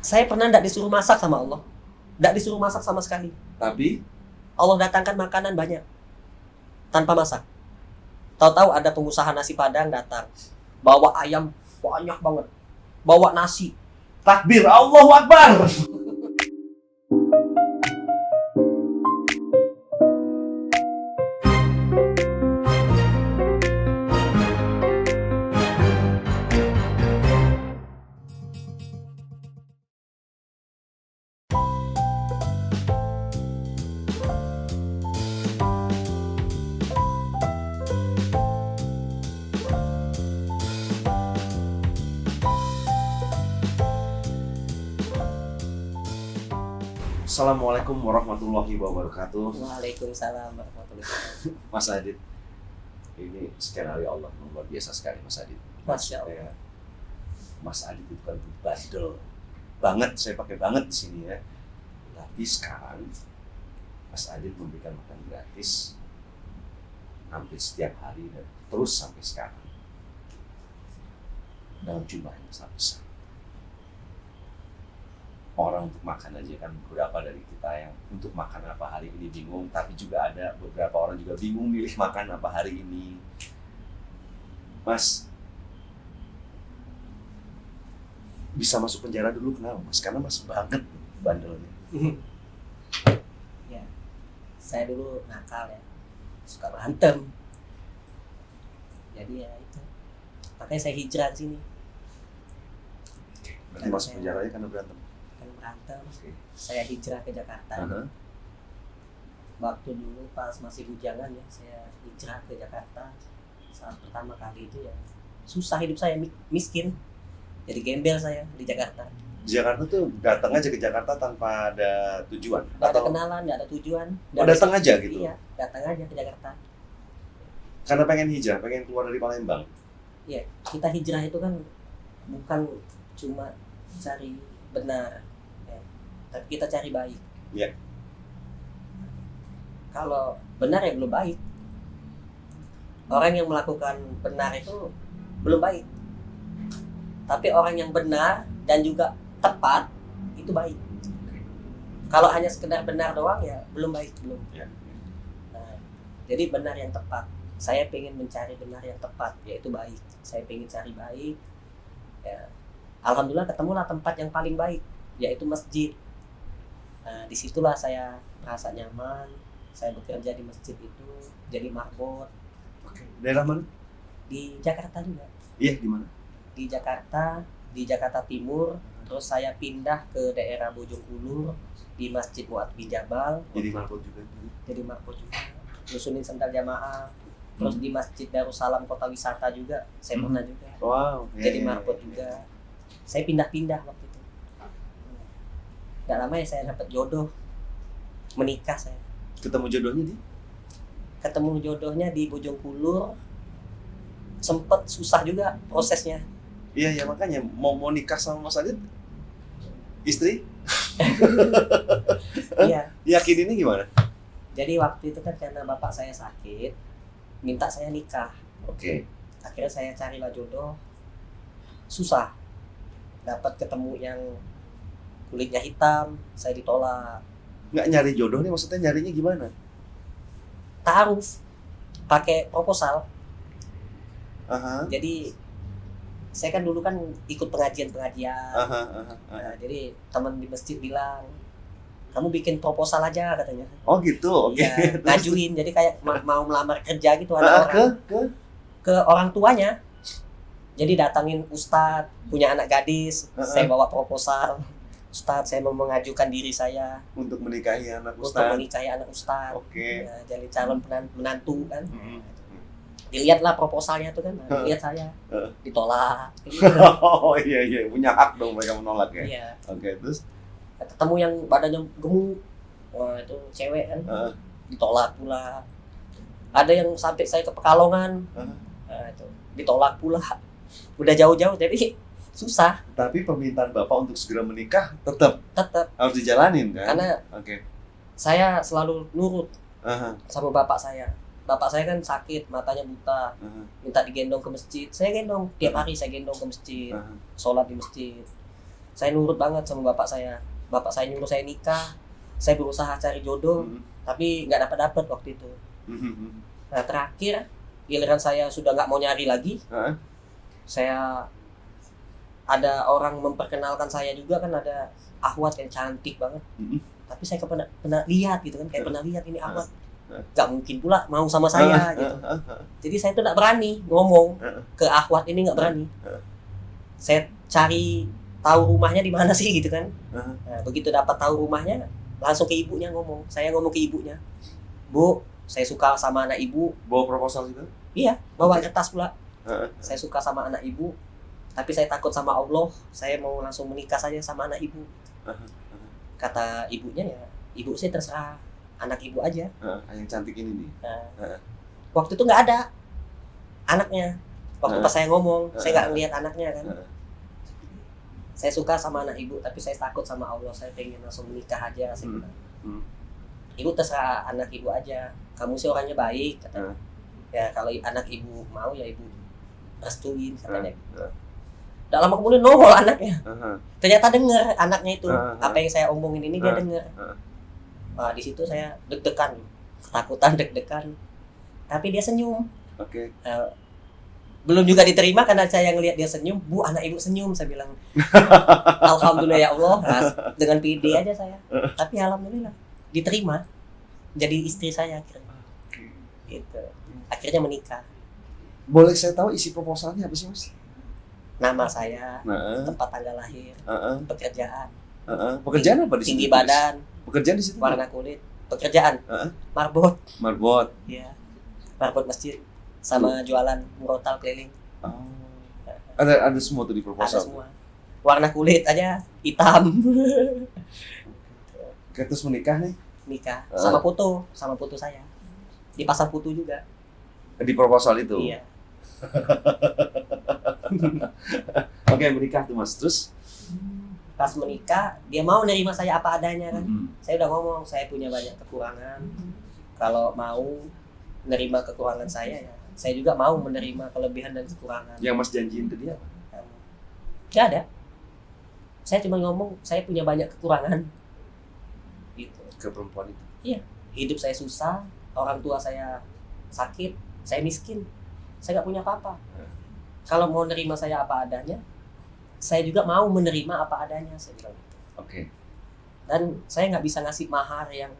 Saya pernah tidak disuruh masak sama Allah, tidak disuruh masak sama sekali. Tapi Allah datangkan makanan banyak tanpa masak. Tahu-tahu ada pengusaha nasi Padang datang, bawa ayam banyak banget, bawa nasi. takbir, Allahu Akbar. Assalamualaikum warahmatullahi wabarakatuh. Waalaikumsalam warahmatullahi wabarakatuh. Mas Adit, ini skenario Allah luar biasa sekali Mas Adit. Masya Allah. Ya, Mas Adit itu kan bandel banget, saya pakai banget di sini ya. Tapi sekarang Mas Adit memberikan makan gratis hampir setiap hari dan terus sampai sekarang dalam jumlah yang sangat besar. Orang untuk makan aja kan beberapa dari kita yang untuk makan apa hari ini bingung, tapi juga ada beberapa orang juga bingung milih makan apa hari ini. Mas bisa masuk penjara dulu kenapa Mas? Karena Mas banget bandelnya. Ya, saya dulu nakal ya, suka berantem. Jadi ya itu, makanya saya hijrah ke sini. Berarti masuk penjaranya karena berantem. Karena berantem, Oke. saya hijrah ke Jakarta. Aha. Waktu dulu pas masih bujangan ya, saya hijrah ke Jakarta. Saat pertama kali itu ya susah hidup saya, miskin. Jadi gembel saya di Jakarta. Di Jakarta tuh datang aja ke Jakarta tanpa ada tujuan. Nggak ada kenalan, nggak ada tujuan. Oh, datang aja gitu. Iya, datang aja ke Jakarta. Karena pengen hijrah, pengen keluar dari Palembang. Iya, kita hijrah itu kan bukan cuma cari benar, ya, tapi kita cari baik. Iya. Kalau benar ya belum baik. Orang yang melakukan benar itu belum baik. Tapi orang yang benar dan juga tepat itu baik. Kalau hanya sekedar benar doang ya belum baik, belum. Iya. Nah, jadi benar yang tepat. Saya pengen mencari benar yang tepat, yaitu baik. Saya pengen cari baik. Ya, alhamdulillah ketemulah tempat yang paling baik, yaitu masjid. Nah, disitulah saya merasa nyaman. Saya bekerja di masjid itu, jadi marbot. Oke. Daerah mana? Di Jakarta juga. Iya, di mana? Di Jakarta Timur. Terus saya pindah ke daerah Bojongkulur di Masjid Mu'ad bin Jabal. Jadi marbot juga. Jadi marbot juga. Nyusunin sendal jamaah. Terus di Masjid Darussalam Kota Wisata juga, saya pernah juga. Wow. Jadi marbot juga. Saya pindah-pindah waktu itu. Gak lama ya saya dapat jodoh, menikah saya. Ketemu jodohnya di? Ketemu jodohnya di Bojongkulur. Sempet susah juga prosesnya. Iya, ya makanya mau nikah sama Mas Adit, istri? Iya. Yakin ini gimana? Jadi waktu itu kan karena bapak saya sakit, minta saya nikah. Oke. Akhirnya saya carilah jodoh. Susah. Dapat ketemu yang kulitnya hitam, saya ditolak. Nggak nyari jodoh nih, maksudnya nyarinya gimana? Ta'aruf, pakai proposal. Aha. Jadi saya kan dulu kan ikut pengajian. Aha. Nah, jadi teman di masjid bilang, kamu bikin proposal aja katanya. Oh gitu, oke. Ya, Terus? ngajuin. Jadi kayak mau melamar kerja gitu ada Ah, orang ke? ke orang tuanya. Jadi datangin ustadz punya anak gadis, saya bawa proposal. Ustadz, saya mau mengajukan diri saya Untuk menikahi anak untuk ustaz. menikahi anak ustadz. Oke. Ya, jadi calon menantu kan. Mhm. Dilihatlah proposalnya tuh kan, lihat saya ditolak. Oh iya, punya hak dong mereka menolak ya. Iya. Oke, terus? Ketemu yang badannya gemuk, wah itu cewek kan, ditolak pula. Ada yang sampai saya ke Pekalongan, nah, itu ditolak pula. Udah jauh-jauh, jadi susah. Tapi permintaan Bapak untuk segera menikah tetap harus dijalanin kan? Karena Oke. saya selalu nurut Aha. sama bapak saya. Bapak saya kan sakit, matanya buta, minta digendong ke masjid. Saya gendong, tiap hari saya gendong ke masjid, sholat di masjid. Saya nurut banget sama bapak saya. Bapak saya nyuruh saya nikah. Saya berusaha cari jodoh, tapi nggak dapat waktu itu. Nah terakhir giliran saya sudah nggak mau nyari lagi. Saya ada orang memperkenalkan saya juga kan, ada Ahwat yang cantik banget. Tapi saya pernah lihat gitu kan, kayak pernah lihat ini Ahwat. Gak mungkin pula mau sama saya gitu. Jadi saya tuh gak berani ngomong ke Ahwat ini, gak berani. Saya cari tahu rumahnya di mana sih gitu kan. Nah, begitu dapat tahu rumahnya, langsung ke ibunya ngomong. Saya ngomong ke ibunya, Bu, saya suka sama anak ibu. Bawa proposal itu? Iya, bawa kertas pula. Saya suka sama anak ibu, tapi saya takut sama Allah. Saya mau langsung menikah saja sama anak ibu. Kata ibunya, ya ibu sih terserah anak ibu aja. Yang cantik ini nih. Waktu itu nggak ada anaknya. Waktu pas saya ngomong, saya nggak ngeliat anaknya kan. Saya suka sama anak ibu, tapi saya takut sama Allah. Saya pengen langsung menikah aja. Saya bilang, ibu terserah anak ibu aja. Kamu sih orangnya baik, katanya. Ya kalau anak ibu mau ya ibu restuin, katanya. Nggak lama kemudian nongol anaknya. Ternyata denger anaknya itu. Apa yang saya omongin ini dia denger. Nah, di situ saya deg-degan, ketakutan, deg-degan. Tapi dia senyum. Belum juga diterima karena saya ngelihat dia senyum. Bu, anak ibu senyum, saya bilang. Alhamdulillah ya Allah. Nah, dengan pede aja saya. Tapi alhamdulillah diterima. Jadi istri saya akhirnya. Gitu. Akhirnya menikah. Boleh saya tahu isi proposalnya apa sih, Mas? Nama saya, tempat tanggal lahir, pekerjaan. Pekerjaan apa di situ? Tinggi badan. Pekerjaan di situ? Warna kulit. Pekerjaan. Marbot. Iya. Marbot masjid. Sama jualan murotal keliling. Ada semua tuh di proposal. Ada semua. Warna kulit aja hitam. Terus menikah nih? Nikah sama foto saya. Dipasang foto juga. Di proposal itu. Iya. Oke, menikah tuh Mas. Terus pas menikah dia mau nerima saya apa adanya kan. Saya udah ngomong saya punya banyak kekurangan. Kalau mau nerima kekurangan saya ya saya juga mau menerima kelebihan dan kekurangan. Yang Mas janjiin ke dia apa? Gak ada. Saya cuma ngomong saya punya banyak kekurangan. Gitu. Ke perempuan itu? Iya. Hidup saya susah, orang tua saya sakit, saya miskin, saya gak punya apa-apa. Kalau mau nerima saya apa adanya, saya juga mau menerima apa adanya, saya bilang. Dan saya nggak bisa ngasih mahar yang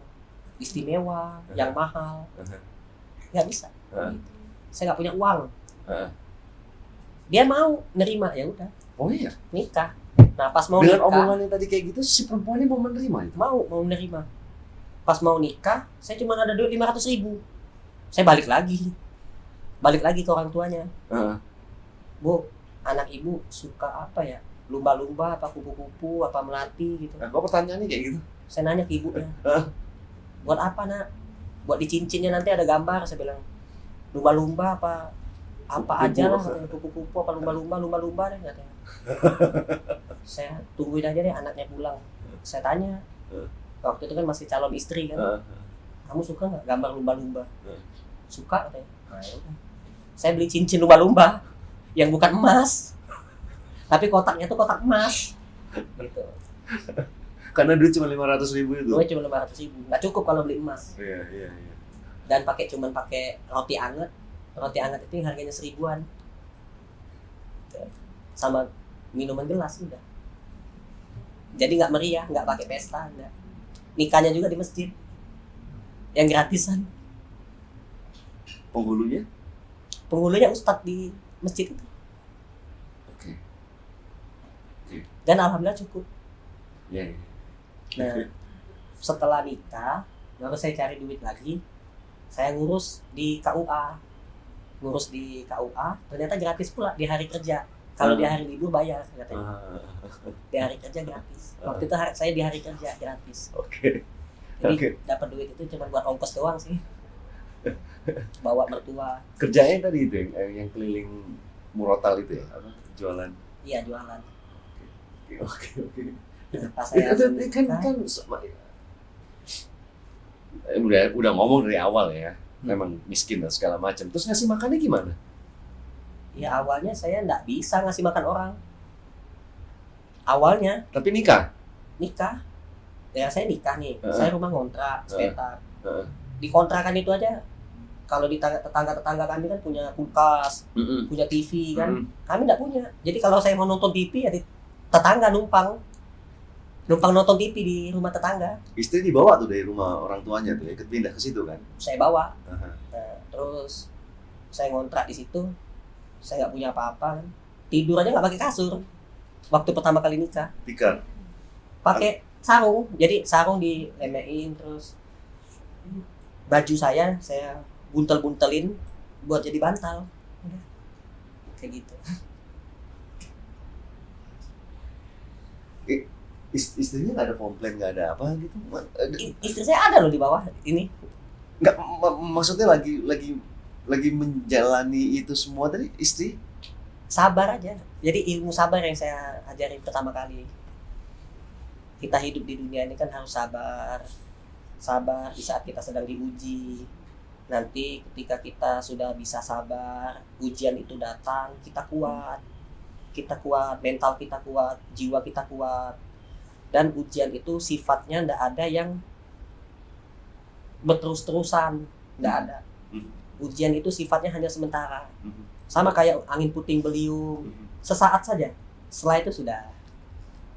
istimewa, yang mahal, nggak bisa. Saya nggak punya uang. Dia mau nerima, ya udah. Oh iya. Nikah. Nah pas mau dengan nikah, omongannya tadi kayak gitu, si perempuannya mau menerima itu? Mau menerima. Pas mau nikah, saya cuma ada duit 500.000. Saya balik lagi ke orang tuanya. Bu, anak ibu suka apa ya? Lumba-lumba, apa kupu-kupu, apa melati gitu. Nah, kok pertanyaannya kayak gitu? Saya nanya ke ibunya. Buat apa nak? Buat di cincinnya nanti ada gambar, saya bilang. Lumba-lumba apa aja lah, kupu-kupu apa lumba-lumba deh katanya. Saya tungguin aja deh anaknya pulang. Saya tanya. Waktu itu kan masih calon istri kan. Kamu suka nggak gambar lumba-lumba? Suka katanya. Nah, yaudah. Saya beli cincin lumba-lumba yang bukan emas, tapi kotaknya tuh kotak emas. Gitu. Karena duit cuma 500.000 itu. Duit cuma 500.000. Nggak cukup kalau beli emas. Iya. Dan pakai roti anget. Roti anget itu yang harganya 1.000-an. Sama minuman gelas udah. Jadi nggak meriah, nggak pakai pesta, enggak. Nikahnya juga di masjid. Yang gratisan. Penghulunya ustadz di masjid itu. Oke. Dan alhamdulillah cukup. Iya. Nah, setelah nikah, baru saya cari duit lagi. Saya ngurus di KUA. Ternyata gratis pula di hari kerja. Kalau di hari libur bayar katanya. Di hari kerja gratis. Waktu itu saya di hari kerja gratis. Jadi dapat duit itu cuma buat ongkos doang sih. Bawa mertua. Kerjanya tadi itu yang keliling murotal itu ya? Apa? Jualan? Iya, jualan. Oke. Pas saya kan udah ngomong dari awal ya, memang miskin dan segala macam. Terus ngasih makannya gimana? Ya awalnya saya nggak bisa ngasih makan orang. Awalnya Tapi nikah. nikah, ya saya nikah nih, Heeh. saya rumah ngontrak, sepetak. Heeh. Di kontrakan itu aja, kalau di tetangga kami kan punya kulkas, punya TV kan, kami nggak punya. Jadi kalau saya mau nonton TV ya di tetangga numpang nonton TV di rumah tetangga, Istri dibawa tuh dari rumah orang tuanya tuh, ikut pindah ke situ kan. saya bawa. Aha. Nah, terus saya ngontrak di situ, saya nggak punya apa-apa kan, tidur aja nggak pakai kasur. Waktu pertama kali nikah, Tikar. pakai sarung, jadi sarung dilemein, terus baju saya buntel-buntelin buat jadi bantal. Udah. Kayak gitu. Istrinya nggak ada komplain, nggak ada apa gitu. Istri saya ada loh di bawah ini. Nggak, maksudnya lagi menjalani itu semua tadi istri. Sabar aja. Jadi ilmu sabar yang saya ajarin pertama kali. Kita hidup di dunia ini kan harus sabar. Sabar di saat kita sedang diuji. Nanti ketika kita sudah bisa sabar, ujian itu datang, kita kuat. Kita kuat, mental kita kuat, jiwa kita kuat. Dan ujian itu sifatnya ndak ada yang berterus-terusan, ndak ada. Ujian itu sifatnya hanya sementara. Sama kayak angin puting beliung, sesaat saja. Setelah itu sudah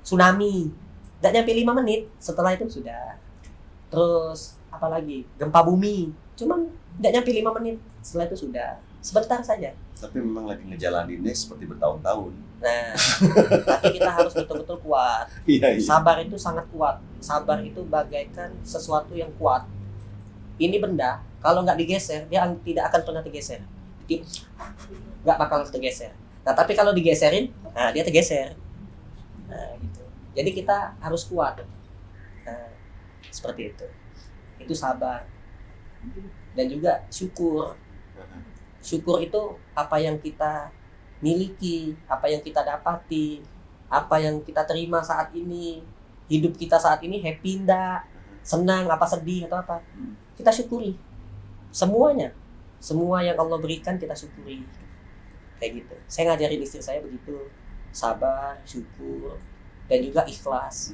tsunami. Nggak nyampe 5 menit, setelah itu sudah. Terus apalagi gempa bumi, cuman nggak nyampe 5 menit, setelah itu sudah. Sebentar saja. Tapi memang lagi ngejalaninnya seperti bertahun-tahun. Nah, tapi kita harus betul-betul kuat. Iya. Sabar itu sangat kuat. Sabar itu bagaikan sesuatu yang kuat. Ini benda, kalau nggak digeser, dia tidak akan pernah tergeser. Nggak bakal tergeser. Nah, tapi kalau digeserin, nah dia tergeser. Nah, gitu. Jadi kita harus kuat. Nah, seperti itu. Itu sabar. Dan juga syukur. Syukur itu apa yang kita miliki, apa yang kita dapati, apa yang kita terima saat ini. Hidup kita saat ini happy enggak, senang, apa sedih atau apa. Kita syukuri. Semuanya. Semua yang Allah berikan kita syukuri. Kayak gitu. Saya ngajarin istri saya begitu. Sabar, syukur, dan juga ikhlas.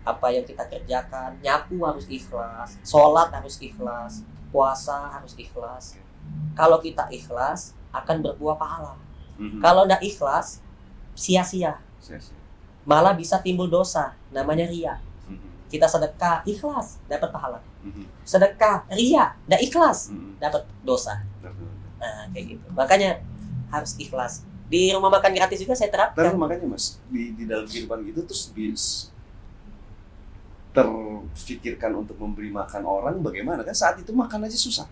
Apa yang kita kerjakan, nyapu harus ikhlas, sholat harus ikhlas, puasa harus ikhlas. Kalau kita ikhlas, akan berbuah pahala. Kalau tidak ikhlas, sia-sia. Malah bisa timbul dosa, namanya ria. Kita sedekah, ikhlas, dapat pahala. Sedekah, ria, tidak ikhlas, dapat dosa. Nah, kayak gitu. Makanya harus ikhlas. Di rumah makan gratis juga saya terapkan. Tapi makanya Mas, di dalam kehidupan gitu terus terfikirkan untuk memberi makan orang bagaimana? Kan saat itu makan aja susah.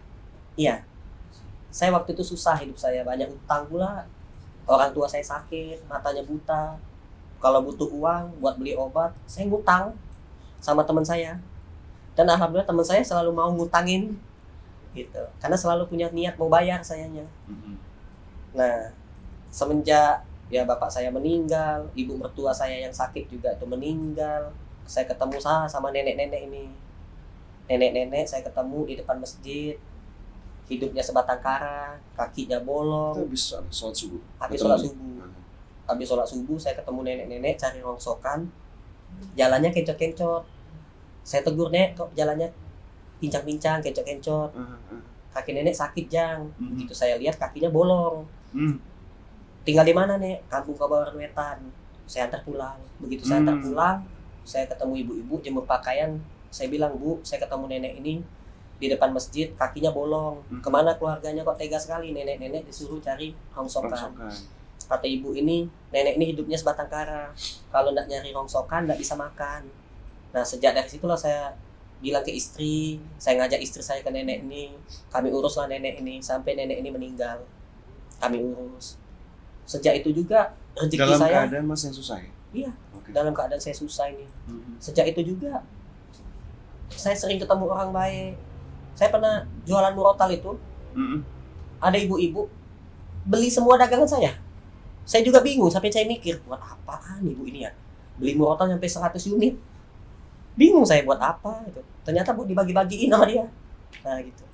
Iya. Saya waktu itu susah hidup saya, banyak utang pula. Orang tua saya sakit, matanya buta. Kalau butuh uang buat beli obat, saya ngutang sama teman saya. Dan alhamdulillah teman saya selalu mau ngutangin gitu. Karena selalu punya niat mau bayar sayanya. Nah, semenjak ya bapak saya meninggal, ibu mertua saya yang sakit juga itu meninggal. Saya ketemu sama nenek-nenek ini. Nenek-nenek saya ketemu di depan masjid. Hidupnya sebatang kara, kakinya bolong. Habis sholat subuh. Habis sholat subuh saya ketemu nenek-nenek cari rongsokan. Jalannya kencot-kencot. Saya tegur, "Nek, kok jalannya pincang-pincang, kencot-kencot?" Kaki nenek sakit, Jang. Begitu saya lihat kakinya bolong. "Tinggal di mana, Nek?" "Kampung Kabawaran. Saya antar pulang." Begitu saya antar pulang, saya ketemu ibu-ibu jemur pakaian. Saya bilang, "Bu, saya ketemu nenek ini di depan masjid, kakinya bolong. Kemana keluarganya kok tega sekali, nenek-nenek disuruh cari rongsokan." Kata ibu ini, nenek ini hidupnya sebatang kara. Kalau nggak nyari rongsokan, nggak bisa makan. Nah, sejak dari situlah saya bilang ke istri, saya ngajak istri saya ke nenek ini. Kami uruslah nenek ini, sampai nenek ini meninggal. Kami urus. Sejak itu juga rezeki dalam saya. keadaan Mas yang susah ya? Iya, Okay. dalam keadaan saya susah ini. Sejak itu juga, saya sering ketemu orang baik. Saya pernah jualan murotal itu, ada ibu-ibu beli semua dagangan saya. Saya juga bingung, sampai saya mikir, buat apaan ibu ini ya? Beli murotal sampai 100 unit. Bingung saya buat apa gitu. Ternyata Bu dibagi-bagiin sama dia. Nah gitu.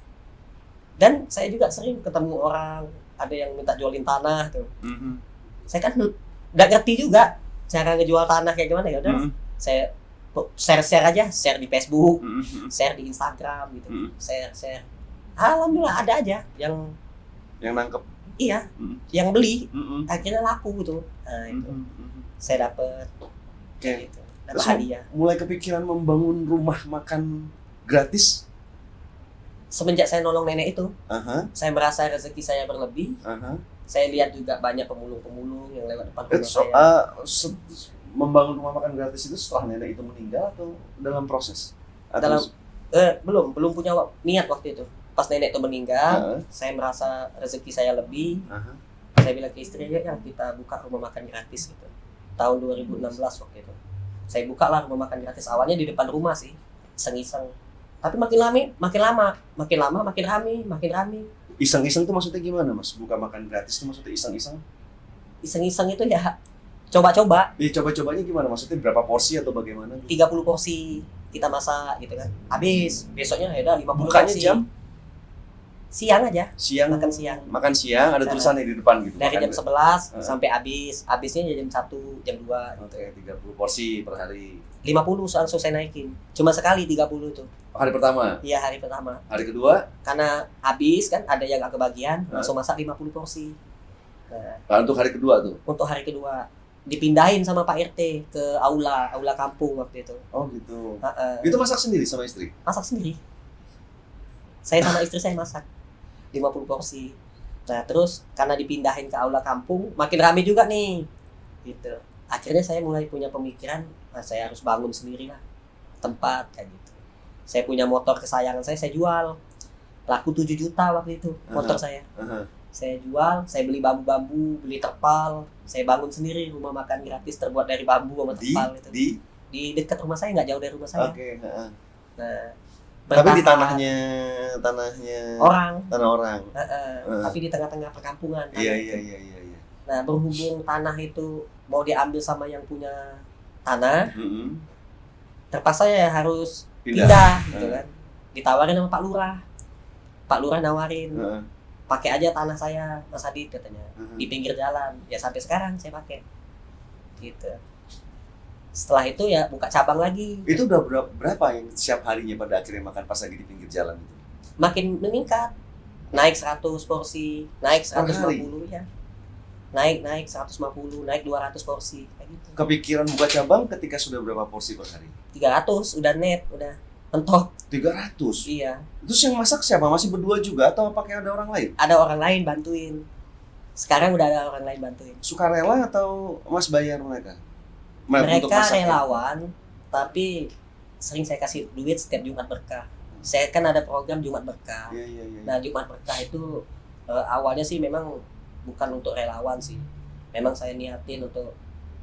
Dan saya juga sering ketemu orang, ada yang minta jualin tanah tuh. Saya kan nggak ngerti juga. cara ngejual tanah kayak gimana ya udah. Saya share aja, share di Facebook, share di Instagram gitu. Share. Alhamdulillah ada aja yang nangkep. Iya, yang beli akhirnya laku gitu. Nah, itu. Saya dapat kayak gitu. Dapat hadiah. Mulai kepikiran membangun rumah makan gratis semenjak saya nolong nenek itu. Saya merasa rezeki saya berlebih. Saya lihat juga banyak pemulung-pemulung yang lewat depan rumah saya. Membangun rumah makan gratis itu setelah nenek itu meninggal atau dalam proses? Belum punya niat waktu itu. Pas nenek itu meninggal, saya merasa rezeki saya lebih. Saya bilang ke istri, ya kita buka rumah makan gratis gitu. Tahun 2016 waktu itu. Saya buka lah rumah makan gratis. Awalnya di depan rumah sih, iseng-iseng. Tapi makin lama, makin rame. Iseng-iseng tuh maksudnya gimana, Mas? Buka makan gratis tuh maksudnya iseng-iseng? Iseng-iseng itu ya coba-coba. Coba-cobanya gimana? Maksudnya berapa porsi atau bagaimana? 30 porsi kita masak gitu kan. Habis, besoknya ya udah 50 Bukanya porsi. jam? Siang aja. Makan siang ada tulisannya di depan gitu. Dari jam 11 sampai habis. Habisnya jam 1, jam 2 gitu. 30 porsi per hari. 50 langsung saya naikin. Cuma sekali 30 tuh. Hari pertama? Iya, hari pertama. Hari kedua? Karena habis kan ada yang agak kebagian, langsung masak 50 porsi. Nah, untuk hari kedua tuh? Untuk hari kedua dipindahin sama Pak RT ke aula kampung waktu itu. Oh gitu. Itu masak sendiri sama istri? Masak sendiri. Saya sama istri saya masak 50 porsi. Nah, terus karena dipindahin ke aula kampung, makin rame juga nih. Gitu. Akhirnya saya mulai punya pemikiran, saya harus bangun sendiri lah tempat kayak gitu. Saya punya motor kesayangan saya jual. Laku 7 juta waktu itu motor saya. Saya jual, saya beli bambu-bambu, beli terpal, saya bangun sendiri rumah makan gratis terbuat dari bambu sama terpal itu. Di dekat rumah saya, nggak jauh dari rumah saya. Nah, tapi di tanahnya orang. Tanah orang. Tapi di tengah-tengah perkampungan. Iya. Nah, berhubung tanah itu mau diambil sama yang punya tanah, terpaksa ya harus pindah gitu kan. Ditawarin sama Pak Lurah. Pak Lurah nawarin, pakai aja tanah saya, Mas Adit katanya, di pinggir jalan. Ya sampai sekarang saya pakai. Gitu. Setelah itu ya buka cabang lagi. Itu udah berapa yang setiap harinya pada akhirnya makan pas lagi di pinggir jalan itu? Makin meningkat. Naik 100 porsi, naik 150 ya. Naik 150, naik 200 porsi kayak gitu. Kepikiran buka cabang ketika sudah berapa porsi per hari? 300 udah net, udah mentok. 300? Iya. Terus yang masak siapa? Masih berdua juga atau pakai ada orang lain? Ada orang lain bantuin. Sekarang udah ada orang lain bantuin. Sukarela atau Mas bayar mereka? Mereka relawan, tapi sering saya kasih duit setiap Jumat Berkah. Saya kan ada program Jumat Berkah. Iya. Nah, Jumat Berkah itu awalnya sih memang bukan untuk relawan sih. Memang saya niatin untuk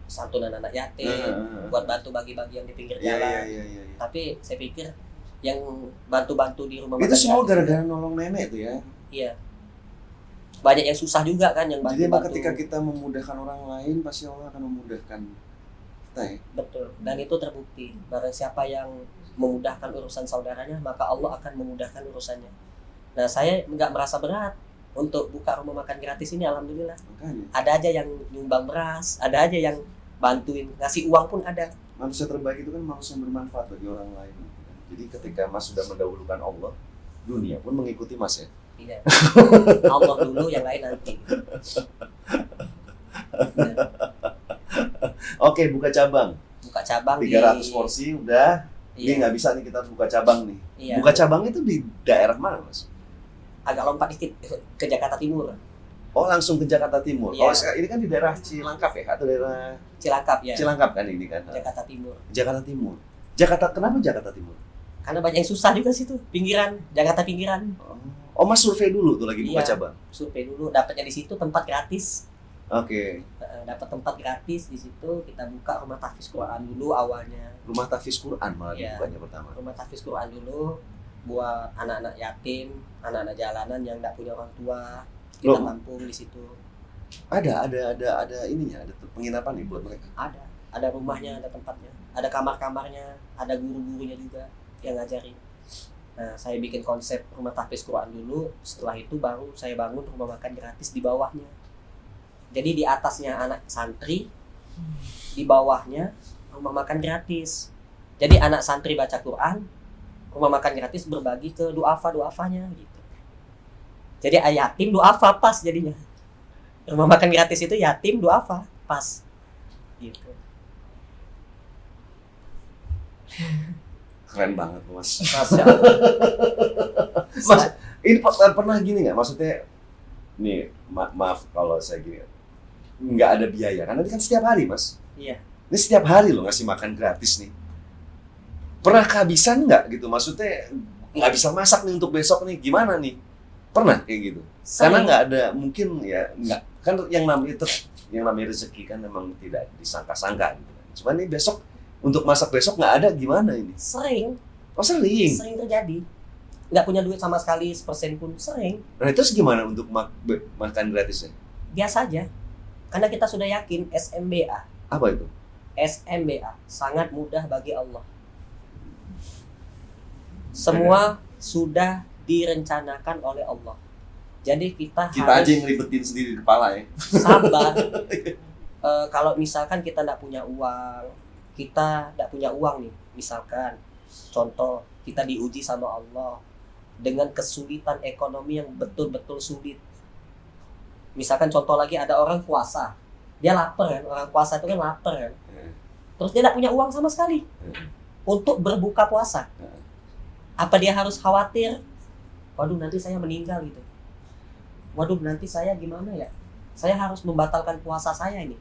santunan anak yatim, buat bantu bagi-bagi yang di pinggir jalan. Iya. Tapi saya pikir yang bantu-bantu di rumah itu semua gara-gara nolong nenek itu ya? Iya. Banyak yang susah juga kan yang bantu-bantu. Jadi ketika kita memudahkan orang lain, pasti Allah akan memudahkan kita ya? Betul. Dan itu terbukti. Barang siapa yang memudahkan urusan saudaranya, maka Allah akan memudahkan urusannya. Nah, saya nggak merasa berat untuk buka rumah makan gratis ini, alhamdulillah. Makanya. Ada aja yang nyumbang beras, ada aja yang bantuin, ngasih uang pun ada. Manusia terbaik itu kan manusia yang bermanfaat bagi orang lain. Jadi ketika Mas sudah mendahulukan Allah, dunia pun mengikuti Mas ya? Iya. Allah dulu, yang lain nanti. Oke, buka cabang. Buka cabang 300 porsi udah. Iya. Ini nggak bisa nih kita harus buka cabang nih. Iya. Buka cabang itu di daerah mana, Mas? Agak lompat dikit ke Jakarta Timur. Oh, langsung ke Jakarta Timur. Iya. Oh, ini kan di daerah Cilangkap ya atau daerah Cilangkap ya. Cilangkap kan ini kan? Jakarta Timur. Jakarta Timur. Kenapa Jakarta Timur? Karena banyak yang susah juga situ, pinggiran, Jakarta pinggiran. Oh, Mas survei dulu tuh lagi buka Iya. cabang. Survei dulu, dapatnya di situ tempat gratis. Oke. Dapat tempat gratis di situ, kita buka rumah tahfiz Quran dulu awalnya. Rumah tahfiz Quran malah Iya. dibukanya pertama. Rumah tahfiz Quran dulu buat anak-anak yatim, anak-anak jalanan yang enggak punya orang tua. Kita Loh. tampung di situ. Ada ininya, ada penginapan nih buat mereka. Ada rumahnya, ada tempatnya, ada kamar-kamarnya, ada guru-gurunya juga yang ngajarin. Nah, saya bikin konsep rumah tahfiz Quran dulu, setelah itu baru saya bangun rumah makan gratis di bawahnya. Jadi di atasnya anak santri, Di bawahnya rumah makan gratis. Jadi anak santri baca Quran, rumah makan gratis berbagi ke duafa-duafanya gitu. Jadi yatim duafa pas jadinya. Rumah makan gratis itu yatim duafa pas gitu. Keren banget Mas. Masya Allah. Mas, ini pernah gini nggak? Maksudnya, nih maaf kalau saya gini, nggak ada biaya karena ini kan setiap hari Mas. Iya. Ini setiap hari loh ngasih makan gratis nih. Pernah kehabisan nggak gitu? Maksudnya nggak bisa masak nih untuk besok nih, gimana nih? Pernah kayak gitu? Karena nggak ada, mungkin ya nggak, kan yang namanya rezeki kan memang tidak disangka-sangka gitu. Cuman nih besok untuk masak besok nggak ada, gimana ini? Sering Sering. terjadi. Nggak punya duit sama sekali sepersen pun, sering. Nah terus gimana untuk makan gratisnya? Biasa aja. Karena kita sudah yakin SMBA. Apa itu? SMBA sangat mudah bagi Allah. Semua sudah direncanakan oleh Allah. Jadi kita Kita harus aja yang ribetin sendiri di kepala ya. sabar. Kalau misalkan kita tidak punya uang nih, misalkan contoh kita diuji sama Allah dengan kesulitan ekonomi yang betul-betul sulit. Misalkan contoh lagi, ada orang puasa, dia lapar kan, orang puasa itu kan lapar kan, terus dia tidak punya uang sama sekali untuk berbuka puasa. Apa dia harus khawatir? Waduh nanti saya meninggal gitu. Waduh nanti saya gimana ya? Saya harus membatalkan puasa saya ini.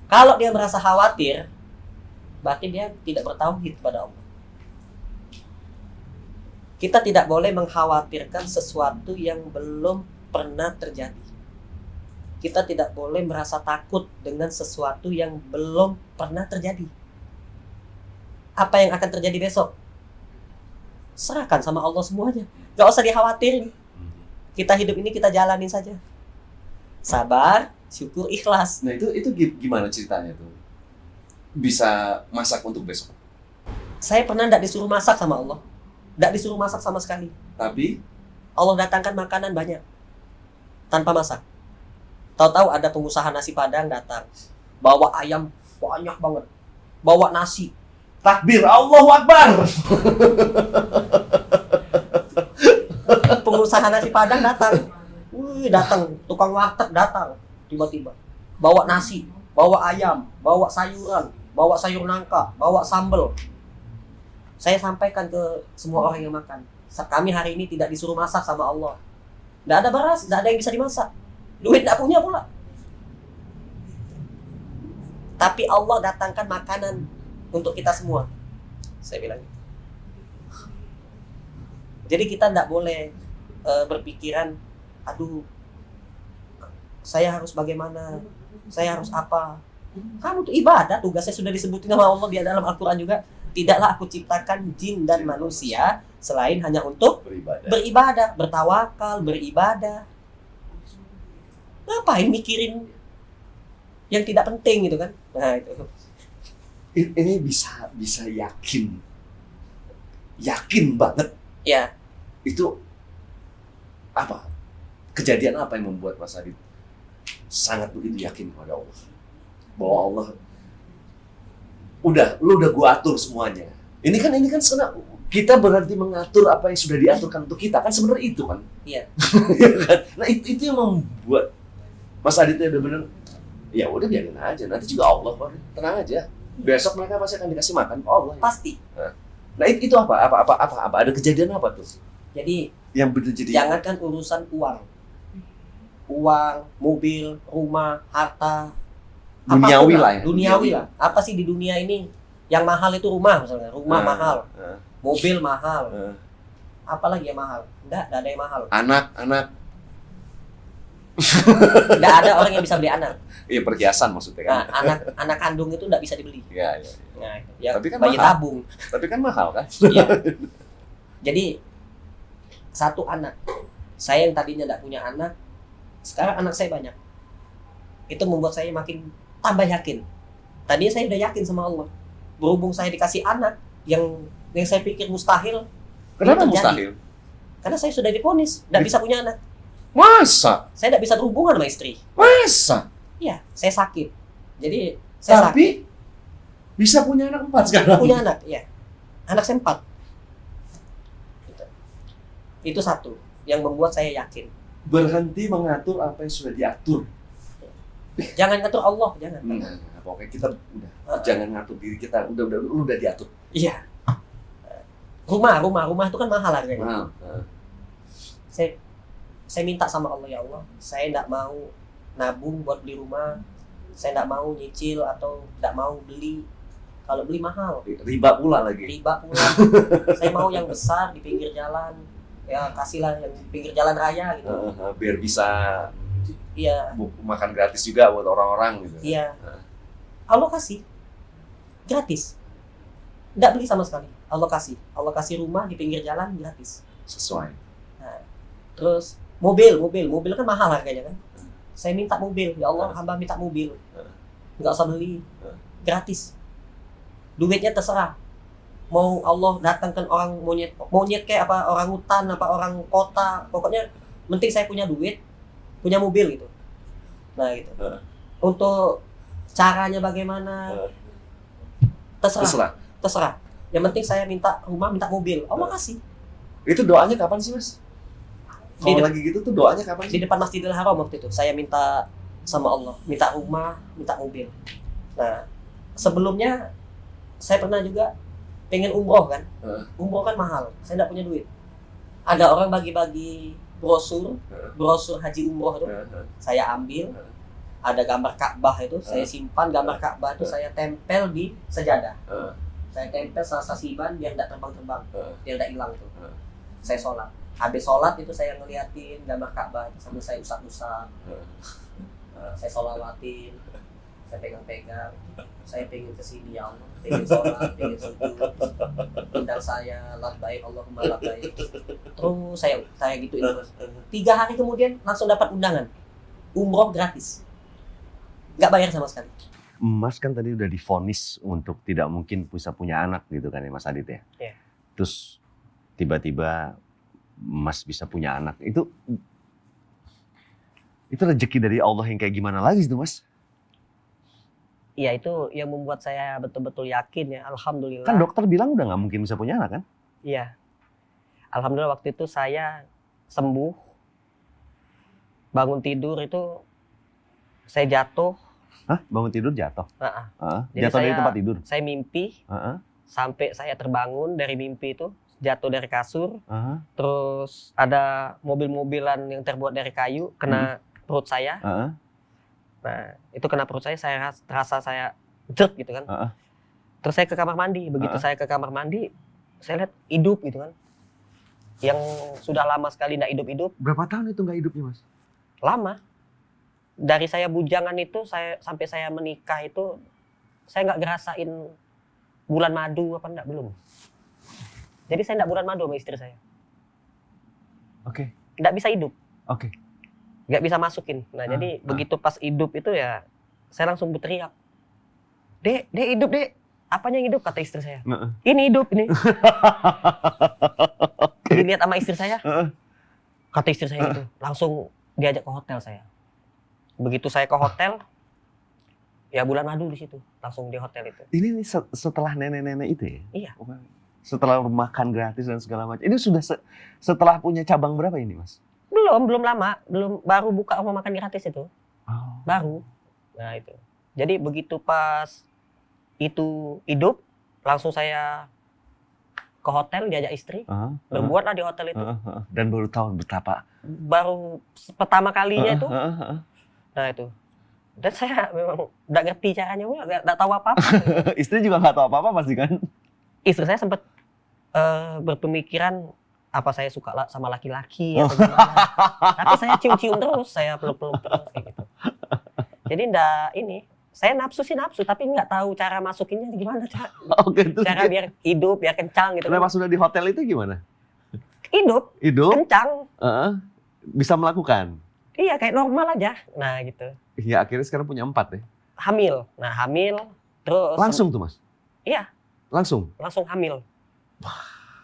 Kalau dia merasa khawatir, berarti dia tidak bertauhid kepada Allah. Kita tidak boleh mengkhawatirkan sesuatu yang belum pernah terjadi. Kita tidak boleh merasa takut dengan sesuatu yang belum pernah terjadi. Apa yang akan terjadi besok? Serahkan sama Allah semuanya. Gak usah dikhawatirin. Kita hidup ini kita jalanin saja. Sabar, syukur, ikhlas. Nah itu gimana ceritanya tuh? Bisa masak untuk besok? Saya pernah tidak disuruh masak sama Allah. Tidak disuruh masak sama sekali. Tapi Allah datangkan makanan banyak tanpa masak. Tahu-tahu ada pengusaha nasi Padang datang, bawa ayam banyak banget, bawa nasi. takbir, Allahu Akbar. Pengusaha nasi Padang datang. Datang tukang warteg datang tiba-tiba. Bawa nasi, bawa ayam, bawa sayuran, bawa sayur nangka, bawa sambal. Saya sampaikan ke semua orang yang makan. Kami hari ini tidak disuruh masak sama Allah. Tidak ada beras, tidak ada yang bisa dimasak. Duit tidak punya pula. Tapi Allah datangkan makanan untuk kita semua. Saya bilang. Jadi kita tidak boleh berpikiran, aduh, saya harus bagaimana, saya harus apa. Kamu tuh ibadah, tugasnya sudah disebutin sama Allah di dalam Al-Quran juga. Tidaklah aku ciptakan jin dan manusia selain hanya untuk beribadah, bertawakal, beribadah. Ngapain mikirin yang tidak penting gitu kan? Nah itu. Ini bisa yakin banget. Ya. Itu apa? Kejadian apa yang membuat Mas Adit sangat begitu yakin kepada Allah? Bahwa Allah lu udah gua atur semuanya. Ini kan sebenarnya kita berarti mengatur apa yang sudah diaturkan untuk kita, kan sebenarnya itu kan. Iya. Nah itu yang membuat Mas Adit udah bener, ya udah biarin aja, nanti juga Allah kok, tenang aja. Besok mereka pasti akan dikasih makan Allah. Pasti. Nah itu apa? Ada kejadian apa tuh? Jadi yang bener jadi jangankan urusan uang, mobil, rumah, harta, duniawi lah ya. Duniawi lah. Apa sih di dunia ini yang mahal itu rumah misalnya, mahal, mobil mahal, apalagi yang mahal? Enggak ada yang mahal. Anak. Enggak ada orang yang bisa beli anak. Iya, perhiasan maksudnya kan. Nah, anak kandung itu enggak bisa dibeli. Iya. Nah, ya, tapi kan bayi mahal. tabung. Tapi kan mahal kan? Iya. Jadi satu anak. Saya yang tadinya enggak punya anak, sekarang anak saya banyak. Itu membuat saya makin tambah yakin. Tadinya saya udah yakin sama Allah. Berhubung saya dikasih anak yang saya pikir mustahil. Kenapa terjadi. mustahil? Karena saya sudah divonis, enggak bisa punya anak. Masa? Saya enggak bisa berhubungan sama istri. Masa? Iya, saya sakit. Jadi saya Tapi bisa punya anak 4 sekarang. punya anak, ya. Anak saya 4. Gitu. Itu satu yang membuat saya yakin. Berhenti mengatur apa yang sudah diatur. Jangan ngatur Allah, jangan. Nah, pokoknya kita udah jangan ngatur diri kita. Lu udah diatur. Iya. Rumah itu kan mahal harganya. Nah, Saya minta sama Allah, ya Allah, saya tidak mau nabung buat beli rumah, saya tidak mau nyicil atau tidak mau beli. Kalau beli mahal, riba pula lagi. riba pula. Saya mau yang besar di pinggir jalan, ya kasihlah yang di pinggir jalan raya gitu. Biar bisa Iya, makan gratis juga buat orang-orang gitu. iya. Allah kasih gratis, tidak beli sama sekali. Allah kasih rumah di pinggir jalan gratis. Sesuai. Nah, terus mobil kan mahal harganya kan. Saya minta mobil, ya Allah, hamba minta mobil, nggak usah beli, gratis. Duitnya terserah. Mau Allah datangkan orang monyet kayak apa, orang hutan apa orang kota, pokoknya penting saya punya duit, punya mobil gitu. Nah gitu. Untuk caranya bagaimana, terserah. Yang penting saya minta rumah, minta mobil, Allah kasih. Itu doanya kapan sih, Mas? Kalau lagi gitu tuh doanya kapan Di sih? depan Masjidil Haram waktu itu saya minta sama Allah, minta rumah, minta mobil. Nah, sebelumnya saya pernah juga pengen umroh kan. Umroh kan mahal, saya tidak punya duit. Ada orang bagi-bagi brosur haji umroh itu, saya ambil. Ada gambar Ka'bah itu, saya simpan gambar Ka'bah itu, saya tempel di sejadah. Saya tempel sasiban biar tidak terbang-terbang, biar tidak hilang tuh. Saya sholat. Habis sholat itu saya ngeliatin gambar Ka'bah itu sambil saya usap-usap. Saya sholawatin, saya pegang-pegang. Saya pengen kesini, ya Allah, pengen sholat, pengen sujud. Undang saya, labbaik Allahumma labbaik. Terus saya gituin terus. 3 hari kemudian langsung dapat undangan, umroh gratis, nggak bayar sama sekali. Mas kan tadi udah divonis untuk tidak mungkin bisa punya anak gitu kan ya, Mas Adit ya? Iya. Terus tiba-tiba Mas bisa punya anak. Itu rezeki dari Allah yang kayak gimana lagi itu, Mas? Iya, itu yang membuat saya betul-betul yakin ya, alhamdulillah. Kan dokter bilang udah nggak mungkin bisa punya anak kan? Iya. Alhamdulillah waktu itu saya sembuh. Bangun tidur itu saya jatuh. Hah? Bangun tidur jatuh? Jadi Jatuh dari tempat tidur? Saya mimpi, sampai saya terbangun dari mimpi itu, jatuh dari kasur. Terus ada mobil-mobilan yang terbuat dari kayu kena perut saya. Nah, itu kena perut saya rasa saya jerk gitu kan. Terus saya ke kamar mandi. Begitu saya ke kamar mandi, saya lihat hidup gitu kan. Yang sudah lama sekali nggak hidup-hidup. Berapa tahun itu nggak hidupnya, Mas? Lama. Dari saya bujangan itu, sampai saya menikah itu, saya nggak ngerasain bulan madu apa enggak, belum. Jadi saya nggak bulan madu sama istri saya. Oke. Nggak bisa hidup. Oke. Nggak bisa masukin. Nah, jadi begitu pas hidup itu ya, saya langsung berteriak. Dek hidup, Dek. Apanya yang hidup? Kata istri saya. Ini hidup, ini. Dilihat sama istri saya. Kata istri saya itu. Langsung diajak ke hotel saya. Begitu saya ke hotel, ya bulan madu di situ. Langsung di hotel itu. Ini setelah nenek-nenek itu ya? Iya. Setelah makan gratis dan segala macam. Ini sudah setelah punya cabang berapa ini, Mas? Belum lama. Baru buka rumah makan gratis itu. Baru. Nah itu. Jadi begitu pas itu hidup, langsung saya ke hotel diajak istri. Berbuatlah di hotel itu. Dan baru tahu betapa. Baru pertama kalinya itu. Nah itu. Dan saya memang nggak ngerti caranya, nggak tahu apa-apa. Istri juga nggak tahu apa-apa pasti kan? Istri saya sempat berpemikiran apa saya suka sama laki-laki atau gimana. Tapi saya cium-cium terus, saya peluk-peluk terus kayak gitu. Jadi saya nafsu, tapi nggak tahu cara masukinnya gimana, cara biar hidup, biar kencang gitu. Pas sudah di hotel itu gimana? Hidup? Kencang. Bisa melakukan? Iya, kayak normal aja. Nah gitu. Ya akhirnya sekarang punya 4 ya? Hamil. Nah hamil, terus... Langsung tuh, Mas? Iya. Langsung hamil.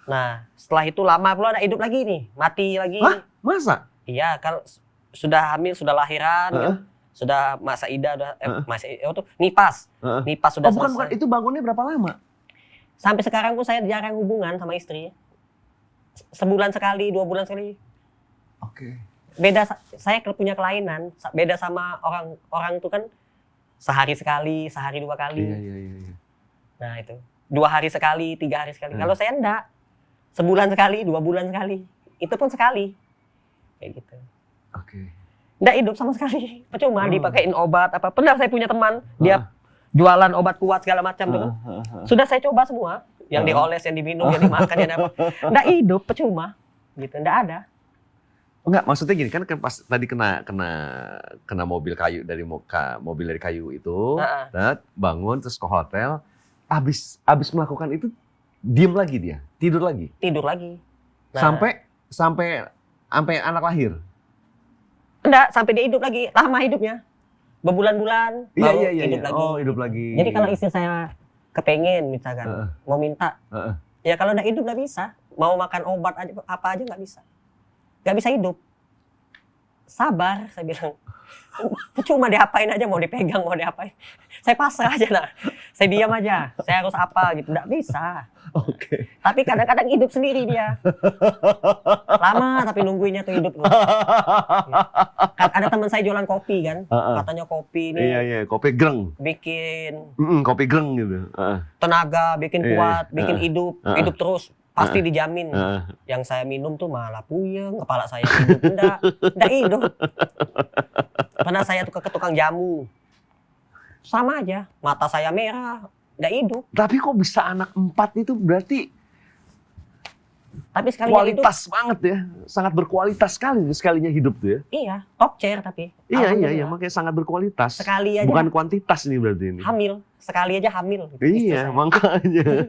Nah, setelah itu lama pula ada hidup lagi nih, mati lagi. Hah? Masa? Iya, kalau sudah hamil, sudah lahiran, kan? Sudah Mas Ida udah Mas tuh Nipas. Heeh. Nipas sudah bukan, selesai. itu bangunnya berapa lama? Sampai sekarang pun saya jarang hubungan sama istri. Sebulan sekali, 2 bulan sekali. Oke. Beda, saya punya kelainan. Beda sama orang tuh kan sehari sekali, sehari 2 kali. Iya. Nah itu 2 hari sekali, 3 hari sekali. Kalau saya enggak, sebulan sekali, 2 bulan sekali. Itu pun sekali. Kayak gitu. Oke. Enggak hidup sama sekali. Percuma dipakein obat apa. Pernah saya punya teman, dia jualan obat kuat segala macam tuh. Sudah saya coba semua, yang dioles, yang diminum, yang dimakan, yang apa. Enggak hidup, percuma. Gitu, enggak ada. Enggak, maksudnya gini kan pas tadi kena mobil kayu dari mobil dari kayu itu, bangun terus ke hotel, habis melakukan itu diem lagi dia, tidur lagi. Nah, sampai anak lahir. Enggak, sampai dia hidup lagi, lama hidupnya. Berbulan-bulan baru hidup lagi. Oh, hidup lagi. Jadi kalau istri saya kepengen misalkan mau minta, ya kalau enggak hidup enggak bisa. Mau makan obat aja apa aja enggak bisa. Enggak bisa hidup. Sabar, saya bilang. Cuma diapain aja, mau dipegang, mau diapain. Saya pasrah aja lah. Saya diam aja. Saya harus apa gitu. Enggak bisa. Oke. Tapi kadang-kadang hidup sendiri dia. Lama tapi nungguinnya tuh hidup. Ada teman saya jualan kopi kan. Katanya kopi ini. Iya, kopi greng. Bikin kopi greng gitu. tenaga, bikin kuat, bikin hidup terus. Pasti dijamin. Yang saya minum tuh malah puyeng, kepala saya hidup. Enggak hidup. Pernah saya tuh ke tukang jamu. Sama aja, mata saya merah, enggak hidup. Tapi kok bisa anak 4 itu berarti tapi sekalinya kualitas hidup, banget ya. Sangat berkualitas sekalinya hidup tuh ya. Iya, top chair tapi. Iya, makanya sangat berkualitas. Sekali aja. Bukan kuantitas ini berarti ini. Hamil, sekali aja hamil. Gitu, iya, makanya.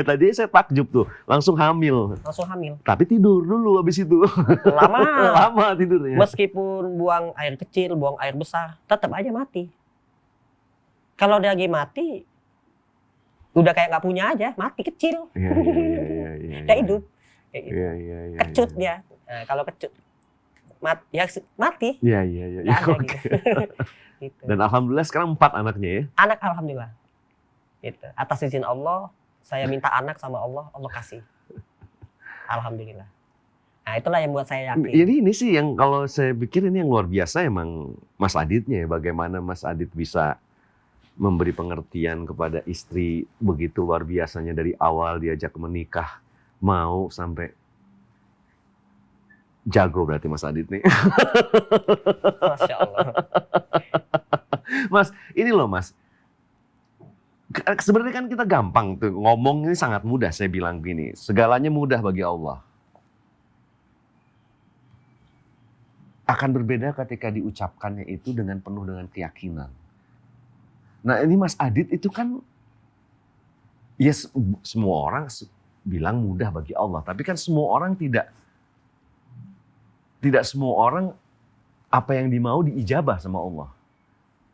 Tadi saya takjub tuh, langsung hamil. Tapi tidur dulu habis itu. Lama tidurnya. Meskipun buang air kecil, buang air besar, tetap aja mati. Kalau dia lagi mati, udah kayak nggak punya aja, mati kecil. Iya. Udah hidup. Gitu. Iya. Kecut dia. Nah, kalau kecut mati. Iya. Oke. Gitu. Dan alhamdulillah sekarang 4 anaknya ya. Anak alhamdulillah. Gitu. Atas izin Allah, saya minta anak sama Allah, Allah kasih. Alhamdulillah. Nah, itulah yang buat saya yakin. Jadi ini sih yang kalau saya pikir ini yang luar biasa emang Mas Aditnya ya. Bagaimana Mas Adit bisa memberi pengertian kepada istri begitu luar biasanya dari awal diajak menikah. Mau sampai jago berarti Mas Adit nih. Masya Allah. Mas, ini loh Mas. Sebenarnya kan kita gampang tuh ngomong ini sangat mudah. Saya bilang gini, segalanya mudah bagi Allah. Akan berbeda ketika diucapkannya itu dengan penuh dengan keyakinan. Nah ini Mas Adit itu kan, ya semua orang bilang mudah bagi Allah, tapi kan semua orang tidak semua orang apa yang dimau diijabah sama Allah.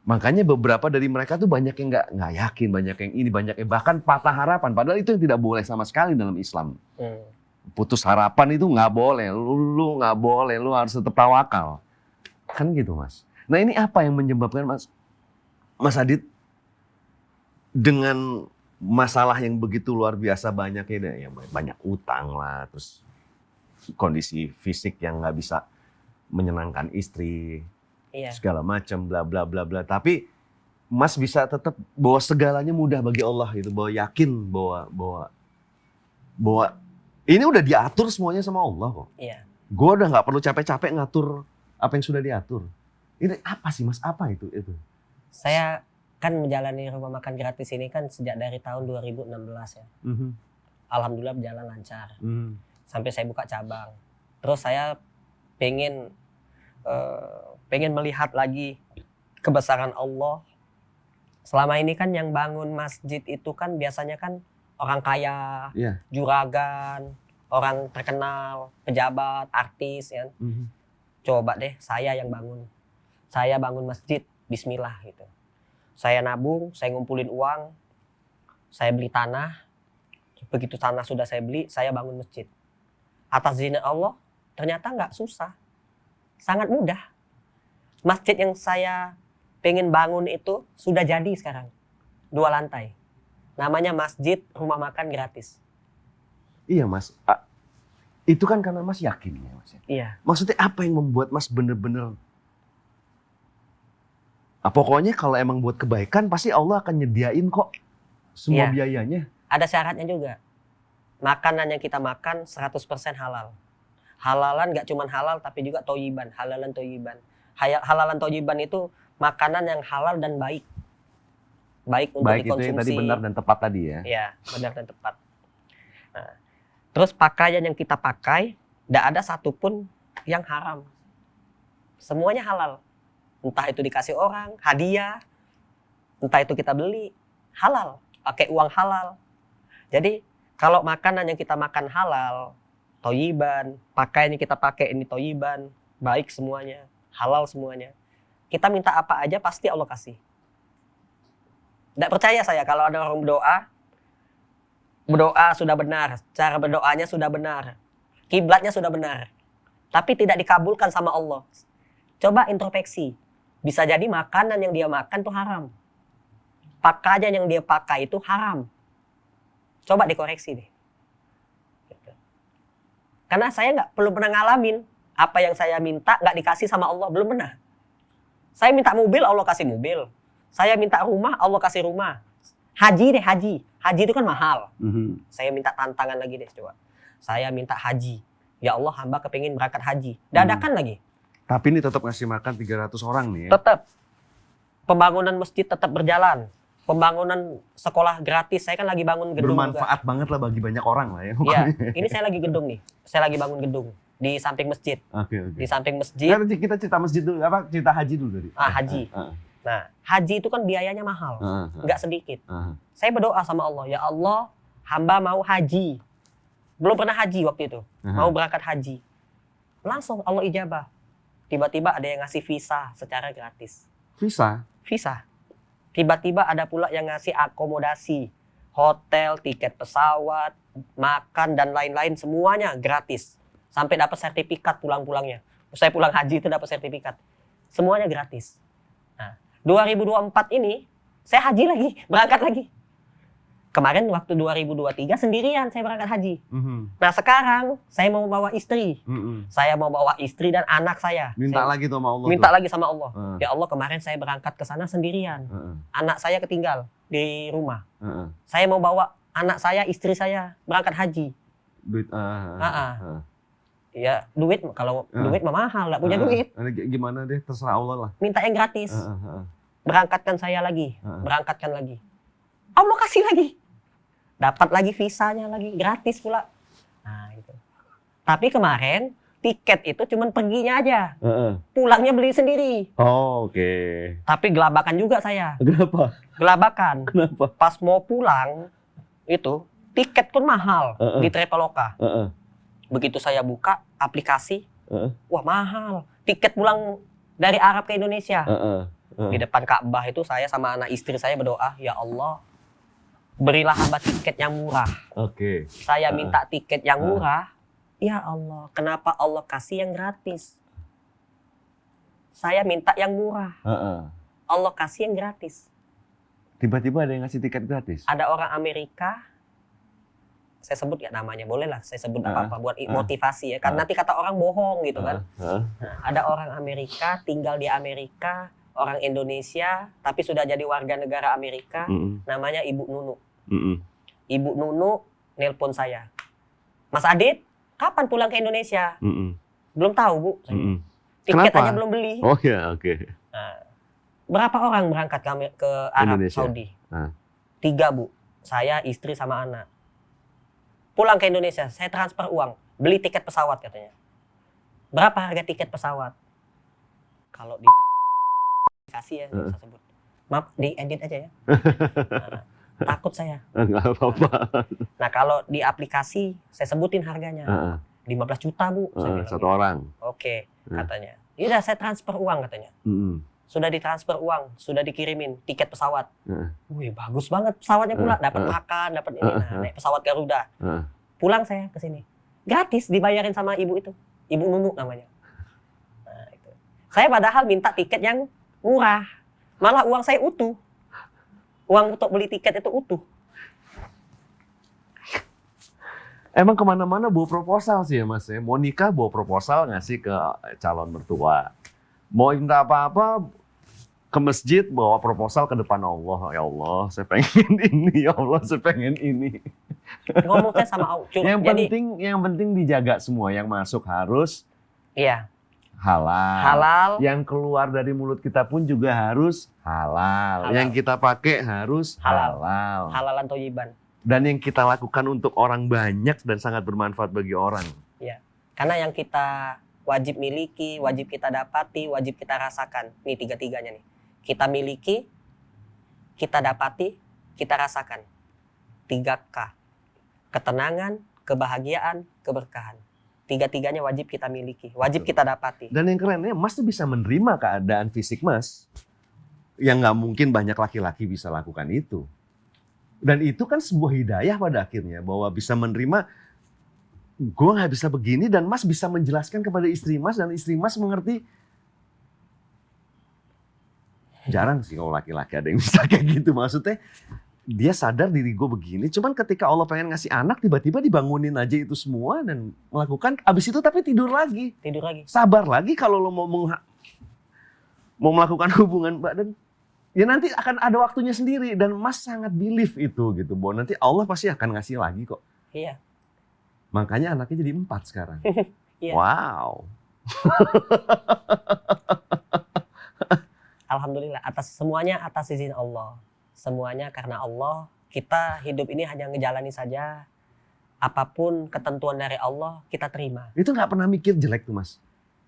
Makanya beberapa dari mereka tuh banyak yang nggak yakin, banyak yang ini, banyak yang bahkan patah harapan. Padahal itu yang tidak boleh sama sekali dalam Islam. Putus harapan itu nggak boleh, lu nggak boleh, lu harus tetap tawakal. Kan gitu Mas. Nah ini apa yang menyebabkan Mas Adit dengan masalah yang begitu luar biasa banyaknya, ya banyak utang lah, terus kondisi fisik yang nggak bisa menyenangkan istri, segala macam, bla bla bla bla. Tapi Mas bisa tetap bahwa segalanya mudah bagi Allah gitu, bahwa yakin bahwa ini udah diatur semuanya sama Allah kok. Iya. Gue udah nggak perlu capek-capek ngatur apa yang sudah diatur. Ini apa sih Mas? Apa itu? Saya kan menjalani rumah makan gratis ini kan sejak dari tahun 2016 ya. Alhamdulillah berjalan lancar. Sampai saya buka cabang. Terus saya pengen melihat lagi kebesaran Allah. Selama ini kan yang bangun masjid itu kan biasanya kan orang kaya, juragan, orang terkenal, pejabat, artis ya. Coba deh saya yang bangun. Saya bangun masjid, bismillah gitu. Saya nabung, saya ngumpulin uang, saya beli tanah. Begitu tanah sudah saya beli, saya bangun masjid. Atas izin Allah, ternyata nggak susah. Sangat mudah. Masjid yang saya pengen bangun itu sudah jadi sekarang. 2 lantai. Namanya masjid, rumah makan gratis. Iya Mas, itu kan karena Mas yakin ya Mas. Iya. Maksudnya apa yang membuat Mas bener-bener pokoknya kalau emang buat kebaikan pasti Allah akan nyediain kok semua Iya. biayanya. Ada syaratnya juga. Makanan yang kita makan 100% halal. Halalan nggak cuma halal tapi juga toyiban, halalan toyiban. Halalan toyiban itu makanan yang halal dan baik. Baik untuk Baik itu dikonsumsi. yang tadi benar dan tepat tadi ya. Iya, benar dan tepat. Nah, terus pakaian yang kita pakai, tidak ada satupun yang haram. Semuanya halal. Entah itu dikasih orang, hadiah, entah itu kita beli, halal. Pakai uang halal. Jadi, kalau makanan yang kita makan halal, toyiban, pakaian yang kita pakai ini toyiban, baik semuanya, halal semuanya. Kita minta apa aja pasti Allah kasih. Tidak percaya saya kalau ada orang berdoa sudah benar, cara berdoanya sudah benar, kiblatnya sudah benar, tapi tidak dikabulkan sama Allah. Coba introspeksi, bisa jadi makanan yang dia makan itu haram, pakaian yang dia pakai itu haram. Coba dikoreksi deh. Karena saya belum pernah ngalamin apa yang saya minta nggak dikasih sama Allah, belum pernah. Saya minta mobil, Allah kasih mobil. Saya minta rumah, Allah kasih rumah. Haji deh, haji. Haji itu kan mahal. Saya minta tantangan lagi deh, coba. Saya minta haji. Ya Allah, hamba kepingin berangkat haji. Dadakan lagi. Tapi ini tetap ngasih makan 300 orang nih ya. Tetap. Pembangunan masjid tetap berjalan. Pembangunan sekolah gratis. Saya kan lagi bangun gedung Bermanfaat banget lah bagi banyak orang lah ya. Iya, ini saya lagi gedung nih. Saya lagi bangun gedung di samping masjid. Oke. Di samping masjid. Nanti kita cerita masjid dulu, cerita haji dulu tadi. Haji. Nah, haji itu kan biayanya mahal, nggak sedikit. Saya berdoa sama Allah, ya Allah, hamba mau haji. Belum pernah haji waktu itu, mau berangkat haji. Langsung Allah ijabah. Tiba-tiba ada yang ngasih visa secara gratis. Visa? Visa. Tiba-tiba ada pula yang ngasih akomodasi, hotel, tiket pesawat, makan, dan lain-lain, semuanya gratis. Sampai dapat sertifikat pulang-pulangnya. Saya pulang haji itu dapat sertifikat. Semuanya gratis. Nah, 2024 ini saya haji lagi, berangkat lagi. Kemarin waktu 2023 sendirian saya berangkat haji. Nah sekarang saya mau bawa istri. Saya mau bawa istri dan anak saya. Minta lagi tuh sama Allah. Minta lagi sama Allah. Ya Allah, kemarin saya berangkat ke sana sendirian. Anak saya ketinggal di rumah. Saya mau bawa anak saya, istri saya berangkat haji. Duit. Ya duit, kalau duit mah mahal, nggak punya duit. Gimana deh, terserah Allah lah. Minta yang gratis. Berangkatkan saya lagi, berangkatkan lagi. Allah kasih lagi. Dapat lagi visanya lagi, gratis pula. Nah itu. Tapi kemarin tiket itu cuma perginya aja. Pulangnya beli sendiri. Oh, oke. Tapi gelabakan juga saya. Kenapa? Gelabakan. Kenapa? Pas mau pulang itu tiket pun mahal di Traveloka. Begitu saya buka aplikasi, wah mahal. Tiket pulang dari Arab ke Indonesia. Di depan Ka'bah itu saya sama anak istri saya berdoa, ya Allah, berilah hamba tiket yang murah. Oke. Saya minta tiket yang murah. Ya Allah, kenapa Allah kasih yang gratis? Saya minta yang murah. Allah kasih yang gratis. Tiba-tiba ada yang ngasih tiket gratis? Ada orang Amerika, saya sebut ya namanya, boleh lah saya sebut apa-apa buat motivasi ya. Karena nanti kata orang bohong gitu kan. Nah, ada orang Amerika, tinggal di Amerika, orang Indonesia, tapi sudah jadi warga negara Amerika, namanya Ibu Nunu. Ibu Nunu nelpon saya. Mas Adit, kapan pulang ke Indonesia? Belum tahu, Bu. Tiket aja belum beli. Oh ya, oke. Nah, berapa orang berangkat ke Arab Indonesia. Saudi? 3, Bu. Saya, istri, sama anak. Pulang ke Indonesia, saya transfer uang. Beli tiket pesawat katanya. Berapa harga tiket pesawat? Kalau di kasih ya, saya sebut. Maaf, diedit aja ya. Takut saya. Enggak apa-apa. Nah, kalau di aplikasi, saya sebutin harganya. 15 juta, Bu. Saya bilang Satu gitu. orang. Oke, katanya. Yaudah, saya transfer uang katanya. Sudah ditransfer uang, sudah dikirimin tiket pesawat. Wih, bagus banget pesawatnya pula. Dapat makan, dapat ini. Nah, naik pesawat Garuda. Pulang saya ke sini. Gratis dibayarin sama ibu itu. Ibu Nunu namanya. Nah, itu. Saya padahal minta tiket yang murah. Malah uang saya utuh. Uang untuk beli tiket itu utuh. Emang kemana-mana bawa proposal sih ya Mas ya. Mau nikah bawa proposal ngasih ke calon mertua. Mau minta apa-apa ke masjid bawa proposal ke depan Allah. Ya Allah, saya pengen ini. Ya Allah, saya pengen ini. Ngomongnya sama Allah. Yang penting dijaga semua. Yang masuk harus Iya. halal. Halal. Yang keluar dari mulut kita pun juga harus halal. Halal. Yang kita pakai harus halal. Halalan thayyiban. Dan yang kita lakukan untuk orang banyak dan sangat bermanfaat bagi orang. Iya. Karena yang kita wajib miliki, wajib kita dapati, wajib kita rasakan. Nih tiga-tiganya nih. Kita miliki, kita dapati, kita rasakan. 3K. Ketenangan, kebahagiaan, keberkahan. Tiga-tiganya wajib kita miliki, wajib kita dapati. Dan yang kerennya, Mas tuh bisa menerima keadaan fisik Mas. Yang nggak mungkin banyak laki-laki bisa lakukan itu. Dan itu kan sebuah hidayah pada akhirnya. Bahwa bisa menerima, gue nggak bisa begini, dan Mas bisa menjelaskan kepada istri Mas, dan istri Mas mengerti. Jarang sih kalau laki-laki ada yang bisa kayak gitu. Maksudnya, dia sadar diri gue begini, cuman ketika Allah pengen ngasih anak, tiba-tiba dibangunin aja itu semua, dan melakukan, abis itu tapi tidur lagi. Tidur lagi. Sabar lagi kalau lo mau melakukan hubungan, Mbak, dan ya nanti akan ada waktunya sendiri. Dan Mas sangat believe itu gitu, bahwa nanti Allah pasti akan ngasih lagi kok. Iya. Makanya anaknya jadi 4 sekarang. Iya. Wow. Alhamdulillah, semuanya atas izin Allah. Semuanya karena Allah. Kita hidup ini hanya ngejalani saja. Apapun ketentuan dari Allah, kita terima. Itu nggak pernah mikir jelek tuh Mas?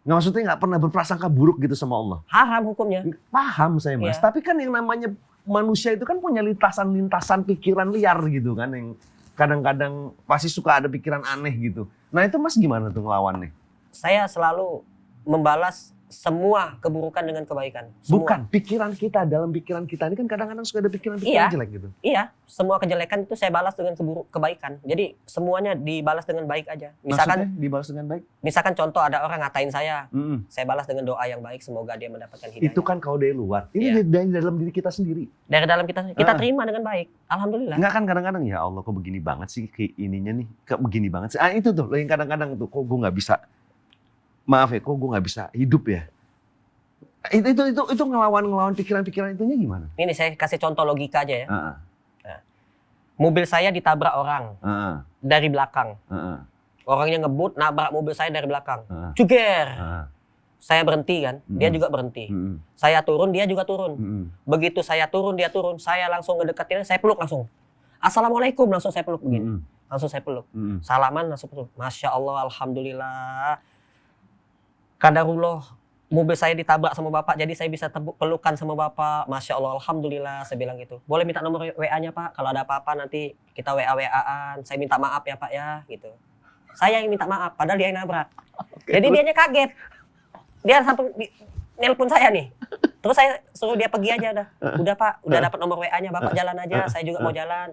Nggak, maksudnya nggak pernah berprasangka buruk gitu sama Allah? Haram hukumnya. Paham saya Mas, Iya. tapi kan yang namanya manusia itu kan punya lintasan-lintasan pikiran liar gitu kan, yang kadang-kadang pasti suka ada pikiran aneh gitu. Nah itu Mas gimana tuh ngelawannya? Saya selalu membalas semua keburukan dengan kebaikan. Semua. Bukan, pikiran kita, dalam pikiran kita ini kan kadang-kadang suka ada pikiran-pikiran jelek gitu. Iya, semua kejelekan itu saya balas dengan kebaikan. Jadi semuanya dibalas dengan baik aja. Misalkan Maksudnya dibalas dengan baik? Misalkan contoh ada orang ngatain saya, Mm-mm. saya balas dengan doa yang baik, semoga dia mendapatkan hidayah. Itu kan kau dari luar. Iya. Ini dari dalam diri kita sendiri. Dari dalam kita terima dengan baik. Alhamdulillah. Enggak kan kadang-kadang, ya Allah kok begini banget sih ininya nih, kok begini banget sih. Ah itu tuh, yang kadang-kadang tuh, kok gue nggak bisa, maaf ya, kok gue nggak bisa hidup ya. Itu ngelawan pikiran-pikiran itunya gimana? Ini saya kasih contoh logika aja ya. Heeh. Mobil saya ditabrak orang Heeh. dari belakang. Heeh. Orangnya ngebut nabrak mobil saya dari belakang. Heeh. Cuger. Heeh. Saya berhenti kan, dia Mm. juga berhenti. Mm-mm. Saya turun, dia juga turun. Mm-mm. Begitu saya turun, dia turun. Saya langsung ngedeketin, saya peluk langsung. Assalamualaikum, langsung saya peluk begini. Mm-mm. Langsung saya peluk. Mm-mm. Salaman langsung peluk. Masya Allah, Alhamdulillah. Qadarullah, mobil saya ditabrak sama bapak, jadi saya bisa pelukan sama bapak. Masya Allah, Alhamdulillah, saya bilang gitu. Boleh minta nomor WA-nya Pak, kalau ada apa-apa nanti kita WA-WA-an. Saya minta maaf ya Pak ya, gitu. Saya yang minta maaf, padahal dia yang nabrak. Jadi dianya kaget. Dia sampai nelpon saya nih. Terus saya suruh dia pergi aja udah. Udah Pak, udah dapat nomor WA-nya, Bapak jalan aja, saya juga mau jalan.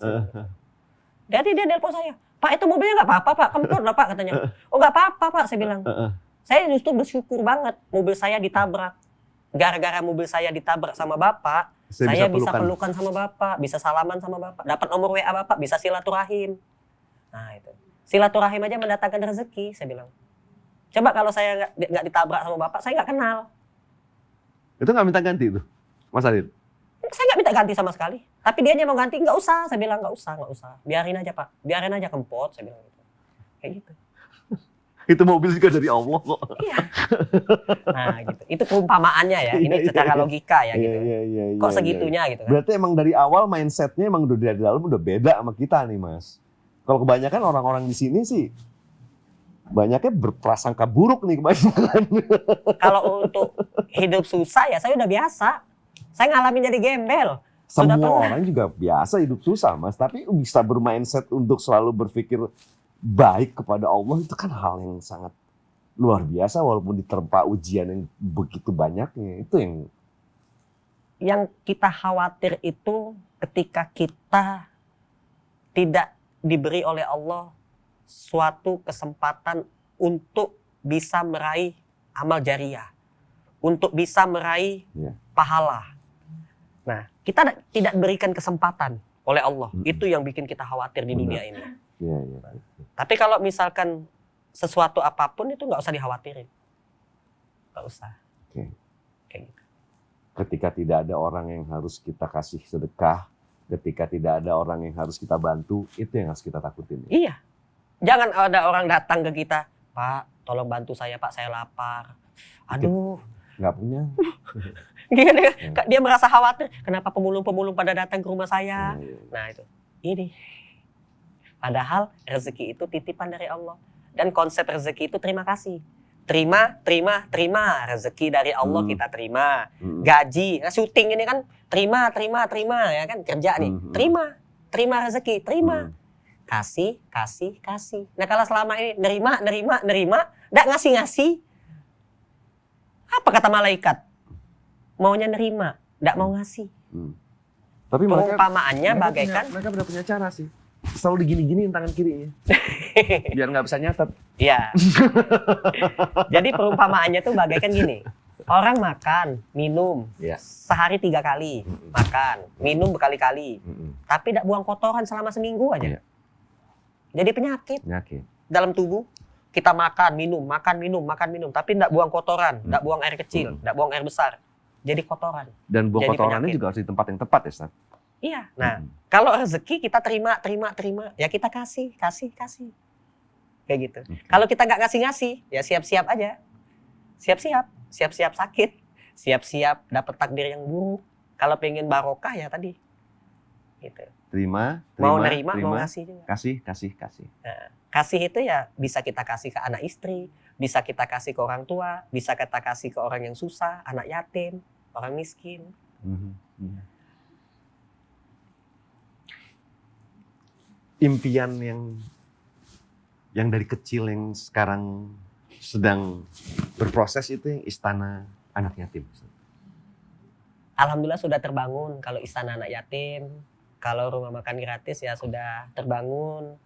Jadi dia nelpon saya. Pak, itu mobilnya nggak apa-apa Pak, kempot lah Pak katanya. Oh nggak apa-apa Pak, saya bilang. Saya justru bersyukur banget mobil saya ditabrak. Gara-gara mobil saya ditabrak sama Bapak, saya bisa pelukan sama Bapak, bisa salaman sama Bapak, dapat nomor WA Bapak, bisa silaturahim. Nah itu. Silaturahim aja mendatangkan rezeki, saya bilang. Coba kalau saya nggak ditabrak sama Bapak, saya nggak kenal. Itu nggak minta ganti tuh, Mas Adit? Saya nggak minta ganti sama sekali. Tapi dia mau ganti, nggak usah. Saya bilang nggak usah. Biarin aja Pak, biarin aja kempot, saya bilang gitu. Kayak gitu. Itu mobil juga dari Allah kok. Iya. Nah gitu. Itu perumpamaannya ya. Ini secara logika ya gitu. Kok segitunya gitu kan. Berarti emang dari awal mindsetnya emang udah dari dalam udah beda sama kita nih Mas. Kalau kebanyakan orang-orang di sini sih banyaknya berprasangka buruk nih kebanyakan. Kalau untuk hidup susah ya saya udah biasa. Saya ngalamin jadi gembel. Semua orang juga biasa hidup susah Mas. Tapi bisa bermindset untuk selalu berpikir baik kepada Allah, itu kan hal yang sangat luar biasa walaupun diterpa ujian yang begitu banyaknya. Itu yang kita khawatir itu ketika kita tidak diberi oleh Allah suatu kesempatan untuk bisa meraih amal jariah, untuk bisa meraih pahala. Kita tidak berikan kesempatan oleh Allah. Mm-mm. Itu yang bikin kita khawatir di Benar. dunia ini. Iya, iya. Tapi kalau misalkan sesuatu apapun itu nggak usah dikhawatirin. Nggak usah. Oke. Kayak gitu. Ketika tidak ada orang yang harus kita kasih sedekah, ketika tidak ada orang yang harus kita bantu, itu yang harus kita takutin. Iya. Jangan ada orang datang ke kita, Pak, tolong bantu saya, Pak, saya lapar. Aduh, Nggak punya. dia merasa khawatir. Kenapa pemulung-pemulung pada datang ke rumah saya? Iya, iya. Nah itu, ini. Padahal rezeki itu titipan dari Allah. Dan konsep rezeki itu terima kasih. Terima. Rezeki dari Allah kita terima. Mm-mm. Gaji, syuting ini kan terima ya kan, kerja nih. Terima rezeki, terima. Mm. Kasih. Nah kalau selama ini nerima, nggak ngasih. Apa kata malaikat? Maunya nerima, nggak mau ngasih. Mm. Tapi mereka Perumpamaannya bagaikan, mereka udah punya cara sih. Selalu digini-giniin tangan kirinya. Biar nggak bisa nyatet. ya. Jadi perumpamaannya tuh bagaikan gini. Orang makan, minum, Iya. sehari 3 kali. Mm-mm. Makan, minum berkali-kali. Mm-mm. Tapi tidak buang kotoran selama seminggu aja. Iya. Jadi penyakit Penyakit. dalam tubuh. Kita makan, minum. Tapi tidak buang kotoran, tidak buang air kecil, tidak buang air besar. Jadi kotoran. Dan buah Jadi kotorannya penyakit. juga harus di tempat yang tepat ya, Ustaz. Iya. Nah, Mm-mm. kalau rezeki kita terima. Ya kita kasih. Kayak gitu. Oke. Kalau kita nggak ngasih, ya siap-siap aja. Siap-siap sakit. Siap-siap dapat takdir yang buruk. Kalau pengen barokah ya tadi. Gitu. Terima, Mau nerima, mau ngasih juga. kasih. Kasih itu ya bisa kita kasih ke anak istri, bisa kita kasih ke orang tua, bisa kita kasih ke orang yang susah, anak yatim, orang miskin. Mhm. Mhm. Impian yang dari kecil yang sekarang sedang berproses itu yang istana anak yatim. Alhamdulillah sudah terbangun kalau istana anak yatim, kalau rumah makan gratis ya sudah terbangun.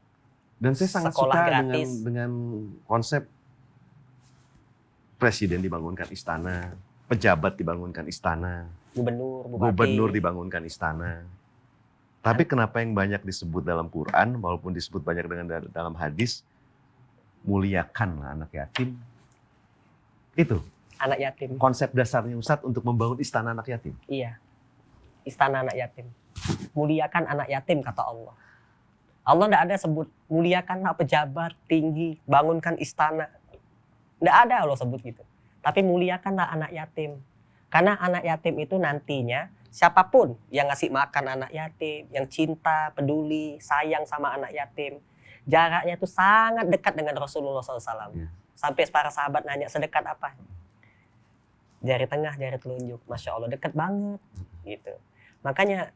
Dan saya sangat Sekolah suka gratis. dengan konsep presiden dibangunkan istana, pejabat dibangunkan istana, Gubernur, bupati. gubernur dibangunkan istana. Tapi kenapa yang banyak disebut dalam Quran, walaupun disebut banyak dengan dalam hadis, muliakanlah anak yatim. Itu Anak yatim. konsep dasarnya Ustadz untuk membangun istana anak yatim. Iya. Istana anak yatim. Muliakan anak yatim kata Allah. Allah tidak ada sebut muliakanlah pejabat tinggi, bangunkan istana. Tidak ada Allah sebut gitu. Tapi muliakanlah anak yatim. Karena anak yatim itu nantinya siapapun yang ngasih makan anak yatim, yang cinta, peduli, sayang sama anak yatim, jaraknya itu sangat dekat dengan Rasulullah SAW. Ya. Sampai para sahabat nanya sedekat apa? Jari tengah, jari telunjuk. Masya Allah dekat banget. Gitu. Makanya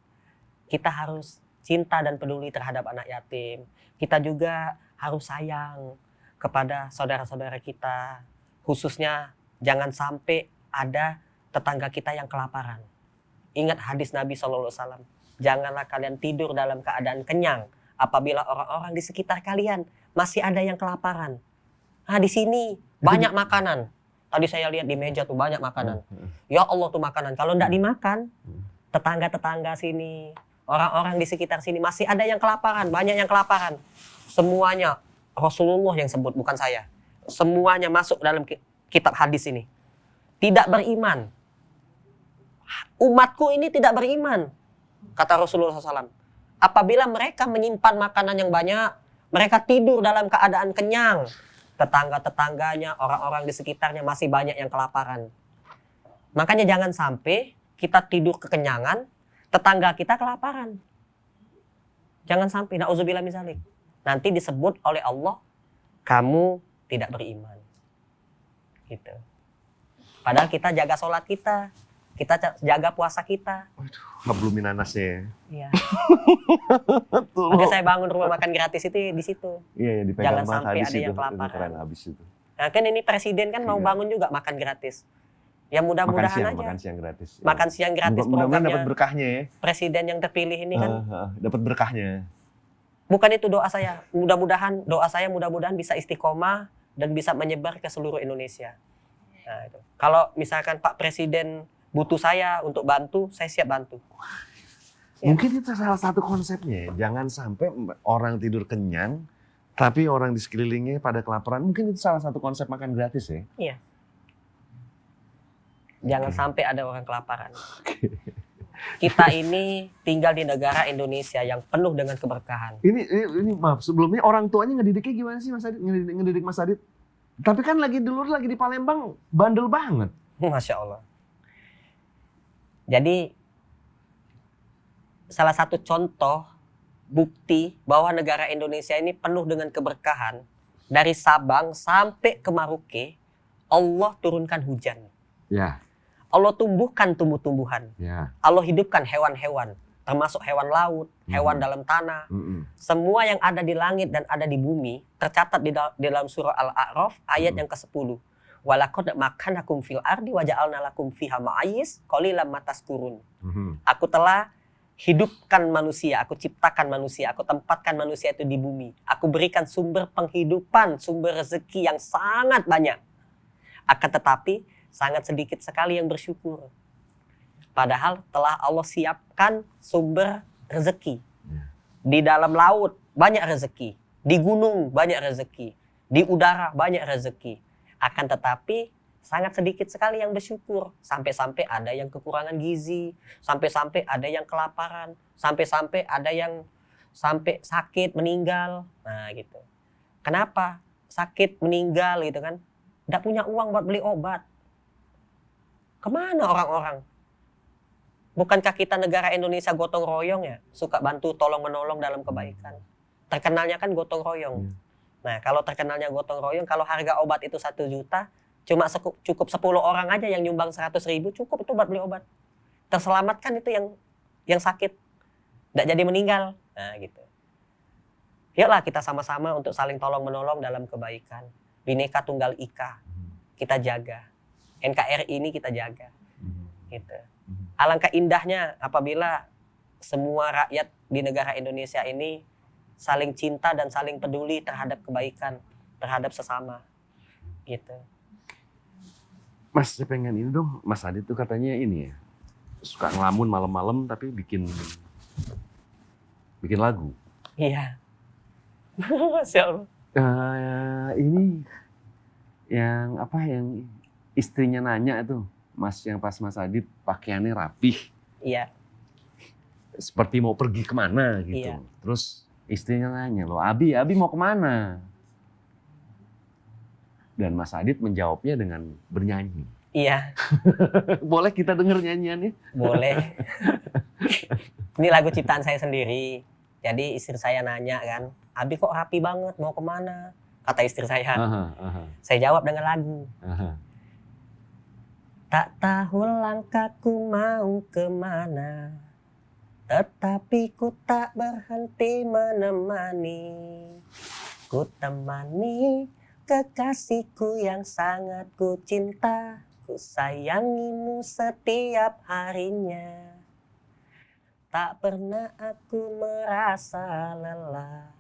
kita harus cinta dan peduli terhadap anak yatim. Kita juga harus sayang kepada saudara-saudara kita. Khususnya jangan sampai ada tetangga kita yang kelaparan. Ingat hadis Nabi SAW. Janganlah kalian tidur dalam keadaan kenyang apabila orang-orang di sekitar kalian masih ada yang kelaparan. Nah di sini banyak makanan. Tadi saya lihat di meja tuh banyak makanan. Ya Allah tuh makanan. Kalau enggak dimakan, tetangga-tetangga sini, orang-orang di sekitar sini masih ada yang kelaparan, banyak yang kelaparan. Semuanya Rasulullah yang sebut, bukan saya. Semuanya masuk dalam kitab hadis ini. Tidak beriman. Umatku ini tidak beriman, kata Rasulullah SAW. Apabila mereka menyimpan makanan yang banyak, mereka tidur dalam keadaan kenyang. Tetangga-tetangganya, orang-orang di sekitarnya masih banyak yang kelaparan. Makanya jangan sampai kita tidur kekenyangan, tetangga kita kelaparan. Jangan sampai, na'udzubillah min dzalik. Nanti disebut oleh Allah, kamu tidak beriman. Gitu. Padahal kita jaga sholat kita jaga puasa kita. Habluminanasnya. Iya. Makanya saya bangun rumah makan gratis itu di situ. Iya, dipegang Jangan banget sampai habis ada yang itu. kelaparan. Itu keren habis itu. Nah kan ini presiden kan mau Iya. bangun juga makan gratis. Ya Makan mudah-mudahan siang, aja. makan siang gratis. Ya. Makan siang gratis Mudah-mudahan dapat programnya berkahnya ya. presiden yang terpilih ini kan. Dapat berkahnya. Bukan itu doa saya. Mudah-mudahan bisa istiqomah dan bisa menyebar ke seluruh Indonesia. Nah, itu. Kalau misalkan Pak Presiden butuh saya untuk bantu, saya siap bantu. Ya. Mungkin itu salah satu konsepnya. Jangan sampai orang tidur kenyang, tapi orang di sekelilingnya pada kelaparan. Mungkin itu salah satu konsep makan gratis ya. Iya. Jangan sampai ada orang kelaparan. Kita ini tinggal di negara Indonesia yang penuh dengan keberkahan. Ini maaf, sebelumnya orang tuanya ngedidiknya gimana sih Mas Adit? Ngedidik Mas Adit? Tapi kan lagi di Palembang bandel banget. Masya Allah. Jadi salah satu contoh bukti bahwa negara Indonesia ini penuh dengan keberkahan, dari Sabang sampai ke Maroke, Allah turunkan hujan. Ya, Allah tumbuhkan tumbuh-tumbuhan. ya. Allah hidupkan hewan-hewan, termasuk hewan laut, hewan dalam tanah. Semua yang ada di langit dan ada di bumi tercatat di dalam surah Al-A'raf ayat yang ke-10. Walaqad makanakum fil ardi wa ja'alna lakum fiha ma'ayis qalilan ma tazkurun. Aku telah hidupkan manusia, aku ciptakan manusia, aku tempatkan manusia itu di bumi. Aku berikan sumber penghidupan, sumber rezeki yang sangat banyak. Akan tetapi sangat sedikit sekali yang bersyukur. Padahal telah Allah siapkan sumber rezeki. Di dalam laut banyak rezeki, di gunung banyak rezeki, di udara banyak rezeki. Akan tetapi sangat sedikit sekali yang bersyukur. Sampai-sampai ada yang kekurangan gizi, sampai-sampai ada yang kelaparan, sampai-sampai ada yang sampai sakit, meninggal. Nah gitu. Kenapa? Sakit, meninggal gitu kan. Nggak punya uang buat beli obat. Kemana orang-orang? Bukankah kita negara Indonesia gotong royong ya? Suka bantu tolong menolong dalam kebaikan. Terkenalnya kan gotong royong. Nah kalau terkenalnya gotong royong, kalau harga obat itu 1 juta, cuma cukup 10 orang aja yang nyumbang 100.000, cukup itu buat beli obat. Terselamatkan itu yang sakit. Nggak jadi meninggal. Nah gitu. Yuklah kita sama-sama untuk saling tolong menolong dalam kebaikan. Bhinneka Tunggal Ika. Kita jaga. NKRI ini kita jaga. Gitu. Alangkah indahnya apabila semua rakyat di negara Indonesia ini saling cinta dan saling peduli terhadap kebaikan, terhadap sesama. Gitu. Mas, saya pengen ini dong. Mas Adit tuh katanya ini ya, suka ngelamun malam-malam tapi bikin lagu. Iya. Masya Allah. Ini yang istrinya nanya tuh, Mas, yang pas Mas Adit pakaiannya rapih. Iya. Seperti mau pergi kemana gitu. Iya. Terus istrinya nanya, loh Abi mau kemana? Dan Mas Adit menjawabnya dengan bernyanyi. Iya. Boleh kita dengar nyanyiannya? Boleh. Ini lagu ciptaan saya sendiri. Jadi istri saya nanya kan, Abi kok rapi banget, mau kemana? Kata istri saya. Saya jawab dengan lagu. Tak tahu langkahku mau kemana, tetapi ku tak berhenti menemani. Ku temani kekasihku yang sangat ku cinta, ku sayangimu setiap harinya. Tak pernah aku merasa lelah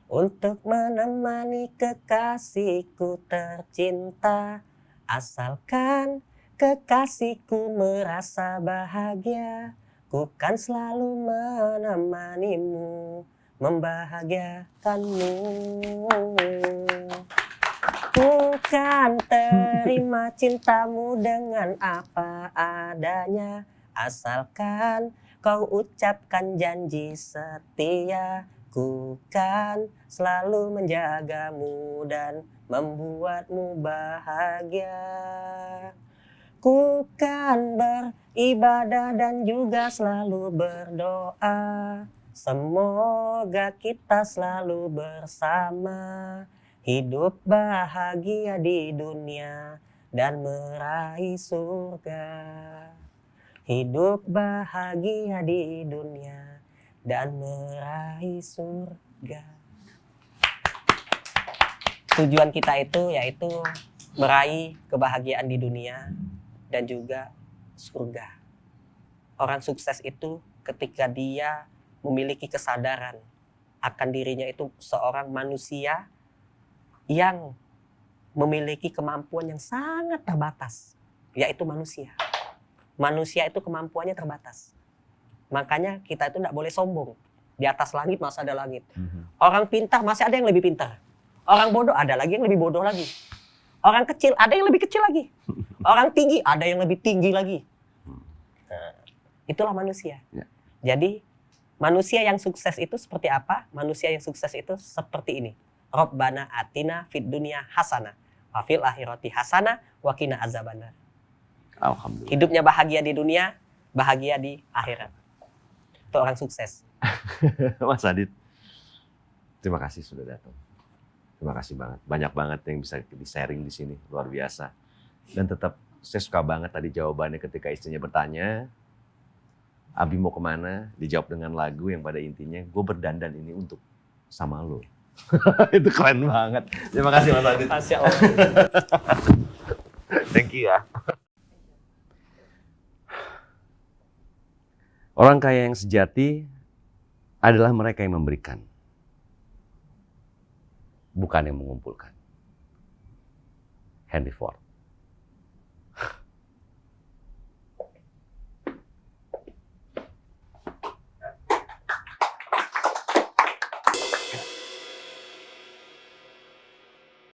untuk menemani kekasihku tercinta, asalkan kekasihku merasa bahagia, ku kan selalu menemanimu, membahagiakanmu. Ku kan terima cintamu dengan apa adanya, asalkan kau ucapkan janji setia. Ku kan selalu menjagamu dan membuatmu bahagia. Ku kan beribadah dan juga selalu berdoa, semoga kita selalu bersama, hidup bahagia di dunia dan meraih surga. Hidup bahagia di dunia dan meraih surga. Tujuan kita itu yaitu meraih kebahagiaan di dunia dan juga surga. Orang sukses itu ketika dia memiliki kesadaran akan dirinya itu seorang manusia yang memiliki kemampuan yang sangat terbatas, yaitu manusia. Manusia itu kemampuannya terbatas. Makanya kita itu tidak boleh sombong. Di atas langit masih ada langit. Orang pintar masih ada yang lebih pintar. Orang bodoh ada lagi yang lebih bodoh lagi. Orang kecil ada yang lebih kecil lagi. Orang tinggi ada yang lebih tinggi lagi. Nah, itulah manusia. Ya. Jadi manusia yang sukses itu seperti apa? Manusia yang sukses itu seperti ini. Rabbana atina fid dunya hasanah wa fil akhirati hasanah wa qina azabannar. Alhamdulillah. Hidupnya bahagia di dunia, bahagia di akhirat. Itu orang sukses. Mas Adit, terima kasih sudah datang. Terima kasih banget. Banyak banget yang bisa di-sharing di sini, luar biasa. Dan tetap saya suka banget tadi jawabannya ketika istrinya bertanya, Abi mau kemana? Dijawab dengan lagu yang pada intinya, gue berdandan ini untuk sama lo. Itu keren banget. Terima kasih Mas Adit. Masya Allah. Thank you ya. Orang kaya yang sejati adalah mereka yang memberikan, bukan yang mengumpulkan. Henry Ford.